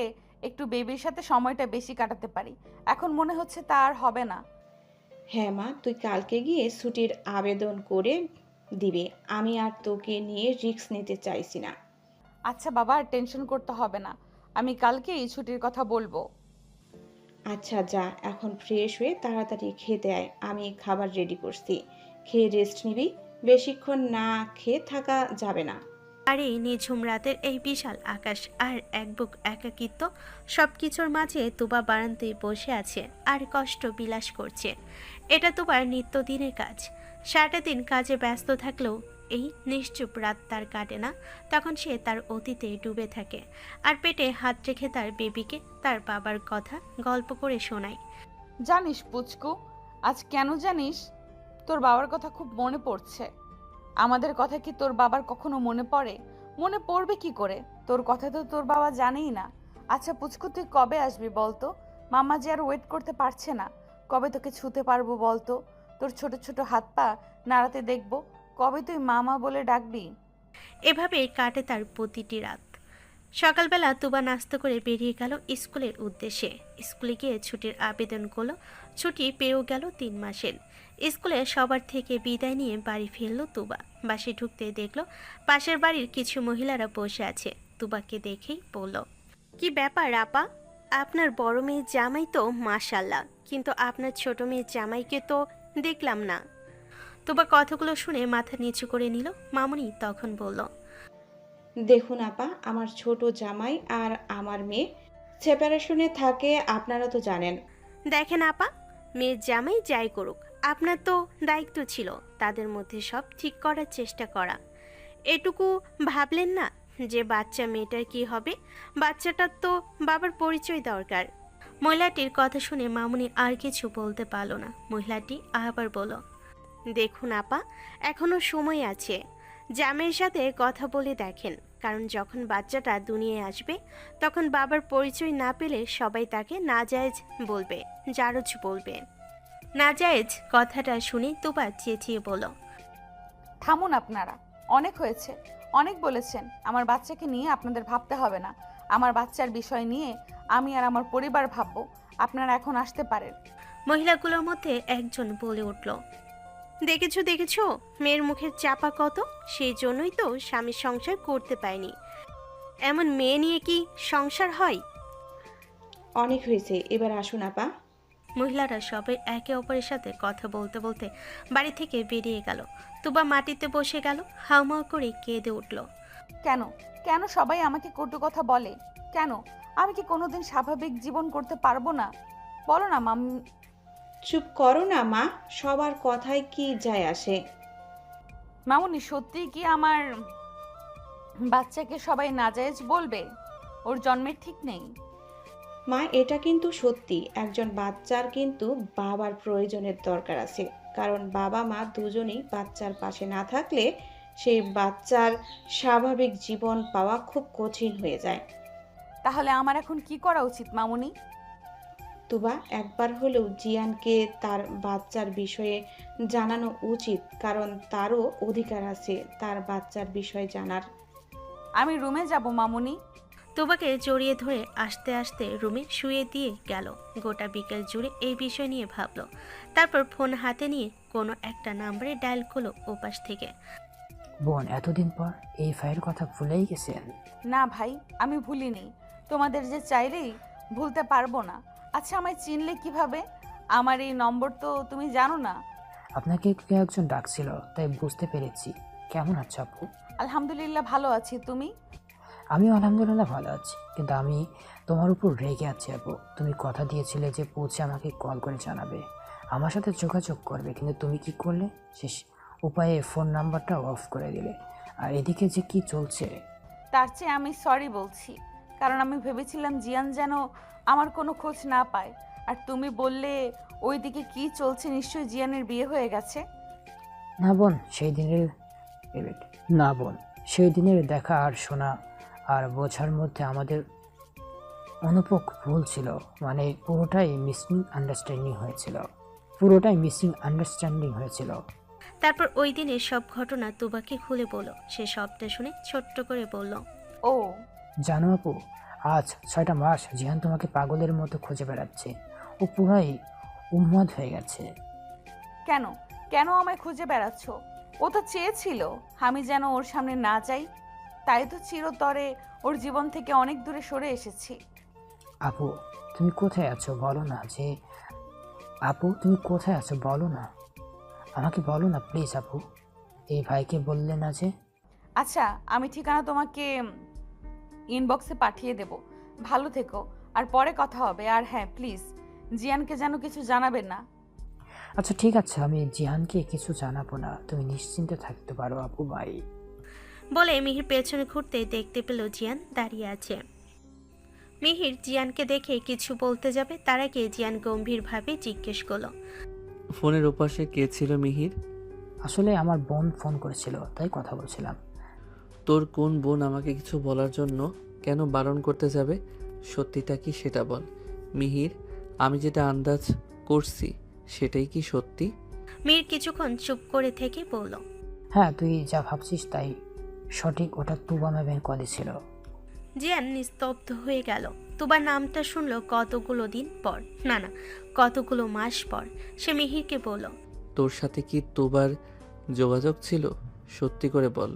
Speaker 2: একটু বেবির সাথে সময়টা বেশি কাটাতে পারি। এখন মনে হচ্ছে তা আর হবে না।
Speaker 12: হ্যাঁ মা, তুই কালকে গিয়ে ছুটির আবেদন করে দিবে। আমি আর তোকে নিয়ে রিস্ক নিতে চাইছি না।
Speaker 2: আচ্ছা বাবা, আর টেনশন করতে হবে না, আমি কালকেই ছুটির কথা বলবো।
Speaker 12: আচ্ছা যা, এখন ফ্রেশ হয়ে তাড়াতাড়ি খেতে আয়। আমি খাবার রেডি করছি, খেয়ে রেস্ট নিবি। বেশিক্ষণ না খেয়ে থাকা যাবে না।
Speaker 3: আর এই নিঝুম রাতের এই বিশাল আকাশ আর এক বুক একাকিত্ব, সবকিছুর মাঝে তুবা বারান্দায় বসে আছে আর কষ্ট বিলাস করছে। এটা তুবার নিত্যদিনের কাজ। সারাটা দিন কাজে ব্যস্ত থাকলেও এই নিশ্চুপ রাত তার কাটে না। তখন সে তার অতীতে ডুবে থাকে আর পেটে হাত রেখে তার বেবিকে তার বাবার কথা গল্প করে শোনায়।
Speaker 2: জানিস পুচকু, আজ কেন জানিস তোর বাবার কথা খুব মনে পড়ছে। আমাদের কথা কি তোর বাবার কখনো মনে পড়ে? মনে পড়বে কি করে? তোর কথা তো তোর বাবা জানেই না। আচ্ছা পুচকু, তুই কবে আসবি বলতো? মাম্মা যে আর ওয়েট করতে পারছে না। কবে তোকে ছুতে পারবো বলতো? তোর ছোট ছোট হাত পা নাড়াতে দেখবো। কবে তুই মামা বলে ডাকবি?
Speaker 3: এভাবে কাটে তার প্রতিটি রাত। সকালবেলা তুবা নাস্তা করে বেরিয়ে গেল স্কুলের উদ্দেশ্যে। স্কুলে গিয়ে ছুটির আবেদন করলো। ছুটি পেয়েও গেল 3 মাসের। স্কুলে সবার থেকে বিদায় নিয়ে বাড়ি ফিরল তুবা। বাসে ঢুকতে দেখলো পাশের বাড়ির কিছু মহিলারা বসে আছে। তুবাকে দেখেই বলল, কি ব্যাপার আপা? আপনার বড় মেয়ের জামাই তো মাশাল্লাহ, কিন্তু আপনার ছোট মেয়ের জামাইকে তো দেখলাম না। তুবা কথাগুলো শুনে মাথা নিচু করে নিল। মামুনি তখন বলল,
Speaker 12: দেখুন আপা, আমার ছোট জামাই আর আমার মেয়ে সেপারেশনে থাকে, আপনারা তো জানেন।
Speaker 3: দেখেন আপা, মেয়ের জামাই যাই করুক, আপনার তো দায়িত্ব ছিল তাদের মধ্যে সব ঠিক করার চেষ্টা করা। এটুকু ভাবলেন না যে বাচ্চা মেয়েটার কি হবে? বাচ্চাটার তো বাবার পরিচয় দরকার। মহিলাটির কথা শুনে মামুনি আর কিছু বলতে পারল না। মহিলাটি আবার বলল, দেখুন আপা, এখনো সময় আছে। জামাইয়ের সাথে কথা বলে দেখেন, কারণ যখন বাচ্চাটা দুনিয়ায় আসবে তখন বাবার পরিচয় না পেলে সবাই তাকে নাজায়েজ বলবে, জারজ বলবে। নাজায়েজ কথাটা শুনে তুবা চেঁচিয়ে বলল,
Speaker 2: থামুন আপনারা, অনেক হয়েছে, অনেক বলেছেন। আমার বাচ্চাকে নিয়ে আপনাদের ভাবতে হবে না। আমার বাচ্চার বিষয় নিয়ে আমি আর আমার পরিবার ভাববো। আপনারা এখন আসতে পারেন।
Speaker 3: মহিলাগুলোর মধ্যে একজন বলে উঠল, দেখেছো দেখেছো, মেয়ের মুখের চাপা কত, সেই জন্যই তো স্বামীর সংসার করতে পায়নি। এমন মেয়ে নিয়ে কি সংসার হয়?
Speaker 12: অনেক হয়েছে, এবার আসুন আপা।
Speaker 3: মহিলারা সবাই একে অপরের সাথে কথা বলতে বলতে বাড়ি থেকে বেরিয়ে গেল। তুবা মাটিতে বসে গেল, হাউমাউ করে কেঁদে উঠল।
Speaker 2: কেন কেন সবাই আমাকে কটু কথা বলে? কেন? আমি কি কোনোদিন স্বাভাবিক জীবন করতে পারবো না? বলো না মাম।
Speaker 12: চুপ করো না মা, সবার কথায় কি যায় আসে?
Speaker 2: মামুনি, সত্যি কি আমার বাচ্চাকে সবাই নাজায়েজ বলবে? ওর জন্মের ঠিক নেই।
Speaker 12: মা, এটা কিন্তু সত্যি। একজন বাচ্চার কিন্তু বাবার প্রয়োজনের দরকার আছে, কারণ বাবা মা দুজনেই বাচ্চার পাশে না থাকলে সেই বাচ্চার স্বাভাবিক জীবন পাওয়া খুব কঠিন হয়ে যায়।
Speaker 2: তাহলে আমার এখন কি করা উচিত মামুনি?
Speaker 12: তুবা, একবার হলেও জিয়ানকে তার বাচ্চার বিষয়ে জানানো উচিত, কারণ তারও অধিকার আছে তার বাচ্চার বিষয় জানার।
Speaker 2: আমি রুমে যাব মামুনি।
Speaker 3: তুবাকে জড়িয়ে ধরে আস্তে আস্তে রুমে শুয়ে দিয়ে গেল। গোটা বিকেল জুড়ে এই বিষয় নিয়ে ভাবলো। তারপর ফোন হাতে নিয়ে কোনো একটা নাম্বারে ডায়াল করলো ওপাশ থেকে।
Speaker 5: বোন, এতদিন পর এই ফাইল কথা ভুলেই গেছেন?
Speaker 2: না ভাই, আমি ভুলিনি। তোমাদের যে চাইলেই ভুলতে পারবো না। আচ্ছা, আমায় চিনলে কিভাবে? আমার এই নম্বর তো তুমি জানো না।
Speaker 5: আপনাকে কেউ একজন ডাকছিল, তাই বুঝতে পেরেছি। কেমন আছো আপু?
Speaker 2: আলহামদুলিল্লাহ ভালো আছি, তুমি?
Speaker 5: আমিও আলহামদুলিল্লাহ ভালো আছি, কিন্তু আমি তোমার উপর রেগে আছি আপু। তুমি কথা দিয়েছিলে যে পৌঁছে আমাকে কল করে জানাবে, আমার সাথে যোগাযোগ করবে, কিন্তু তুমি কি করলে? শেষ উপায়ে ফোন নাম্বারটা অফ করে দিলে। আর এদিকে যে কি চলছে,
Speaker 2: তার চেয়ে আমি সরি বলছি, কারণ আমি ভেবেছিলাম জিয়ান যেন আমার কোনো খোঁজ না পায়। আর তুমি বললে ওইদিকে কি চলছে, নিশ্চয়ই জিয়ানের বিয়ে হয়ে গেছে।
Speaker 5: না বোন, সেই দিনের দেখা আর শোনা আর বোঝার মধ্যে আমাদের অনুপক ভুল ছিল। মানে পুরোটাই মিসিং আন্ডারস্ট্যান্ডিং হয়েছিল।
Speaker 3: তারপর ওই দিনের সব ঘটনা তুবাকে খুলে বলল। সে সবটা শুনে ছোট্ট করে বলল,
Speaker 2: ও
Speaker 5: জানো আপু, আজ 6টা মাস জিহান তোমাকে পাগলের মতো খুঁজে বেড়াচ্ছে। ও পুরাই উন্মাদ হয়ে গেছে।
Speaker 2: কেন কেন আমায় খুঁজে বেড়াচ্ছ? ও তো চেয়েছিল আমি যেন ওর সামনে না যাই, তাই তো চিরতরে ওর জীবন থেকে অনেক দূরে সরে এসেছি।
Speaker 5: আপু তুমি কোথায় আছো বলো না যে আপু তুমি কোথায় আছো বলো না, আমাকে বলো না প্লিজ আপু। এই ভাইকে বললে না যে?
Speaker 2: আচ্ছা, আমি ঠিকানা তোমাকে ইনবক্সে পাঠিয়ে দেব। ভালো থেকো, আর পরে কথা হবে। আর হ্যাঁ, প্লিজ জিয়ানকে যেন কিছু জানাবেন না।
Speaker 5: আচ্ছা ঠিক আছে, আমি জিহানকে কিছু জানাবো না, তুমি নিশ্চিন্তে থাকতে পারো আপু ভাই।
Speaker 3: বলে মিহির পেছনে ঘুরতে দেখতে পেল জিয়ান দাঁড়িয়ে আছে। মিহির জিয়ানকে দেখে কিছু বলতে যাবে, তার আগে জিয়ান গম্ভীরভাবে জিজ্ঞেস করলো,
Speaker 1: ফোনের ওপাশে কে ছিল মিহির?
Speaker 5: আসলে আমার বোন ফোন করেছিল, তাই কথা বলছিলাম।
Speaker 1: তোর কোন বোন আমাকে কিছু বলার জন্য কেন বারণ করতে যাবে? সত্যিটা কি সেটা বল মিহির। আমি যেটা আন্দাজ করছি সেটাই কি সত্যি?
Speaker 3: মিহির কিছুক্ষণ চুপ করে থেকে বলল,
Speaker 5: হ্যাঁ তুই যা ভাবছিস তাই সঠিক, ওটা তুবা ম্যামের কলে ছিল।
Speaker 3: জিয়ান নিস্তব্ধ হয়ে গেল। তুবার নামটা শুনলো কতগুলো দিন পর, না কতগুলো মাস পর। সে মিহিরকে বলল,
Speaker 1: তোর সাথে কি তোবার যোগাযোগ ছিল? সত্যি করে বল।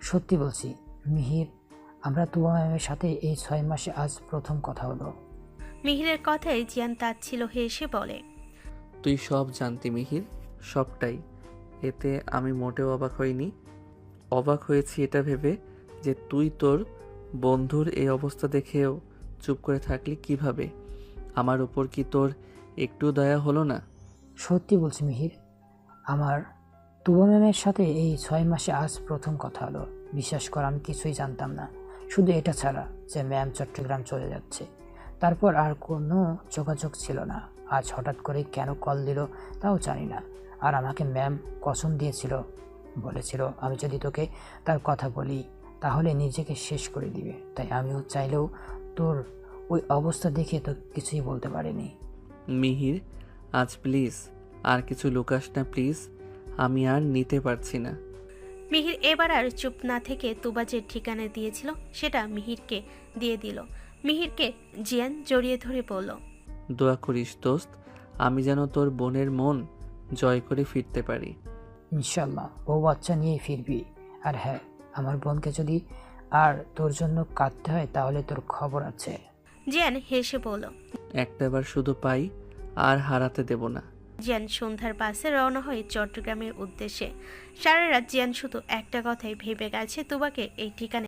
Speaker 5: সত্যি বলছি মিহির, আমরা তুবা ম্যামের সাথে এই 6 মাসে আজ প্রথম কথা হলো।
Speaker 3: মিহিরের কথায় জিয়ান তাচ্ছিল হেসে বলে,
Speaker 1: তুই সব জানতি মিহির, সবটাই। এতে আমি মোটেও অবাক হইনি। অবাক হয়েছি এটা ভেবে যে তুই তোর বন্ধুর এই অবস্থা দেখেও চুপ করে থাকলি কিভাবে। আমার উপর কি তোর একটু দয়া হলো না?
Speaker 5: সত্যি বলছি মিহির, আমার তুবা ম্যামের সাথে এই 6 মাসে আজ প্রথম কথা হলো। বিশ্বাস কর আমি কিছুই জানতাম না, শুধু এটা ছাড়া যে ম্যাম চট্টগ্রাম চলে যাচ্ছে। তারপর আর কোনো যোগাযোগ ছিল না। আজ হঠাৎ করে কেন কল দিল তাও জানি না। আর আমাকে ম্যাম কসম দিয়েছিল, বলেছিল আমি যদি তোকে তার কথা বলি তাহলে নিজেকে শেষ করে দিবে। তাই আমিও চাইলেও তোর ওই অবস্থা দেখে তো কিছুই বলতে পারিনি।
Speaker 1: মিহির আজ প্লিজ আর কিছু লুকাস না প্লিজ, আমি আর নিতে পারছি না।
Speaker 3: মিহির এবার আর চুপ না থেকে তুবা যে ঠিকানা দিয়েছিল সেটা মিহিরকে দিয়ে দিল। মিহিরকে জিয়ান জড়িয়ে ধরে বলল,
Speaker 1: দোয়া করিস দোস্ত, আমি যেন তোর বোনের মন জয় করে ফিরতে পারি।
Speaker 5: ইনশাল্লাহ ও বাচ্চা নিয়েই ফিরবি। আর হ্যাঁ, আমার বোনকে যদি আর তোর জন্য কাঁদতে হয় তাহলে তোর খবর আছে।
Speaker 3: জিয়ান হেসে বলল,
Speaker 1: একটাবার শুধু পাই আর হারাতে দেব না।
Speaker 3: জিয়ান সন্ধ্যার বাসে রওনা হয়ে চট্টগ্রামের উদ্দেশ্যে। সারা রাত জিয়ান শুধু একটা কথাই ভেবে গেছে, তুবাকে এই ঠিকানা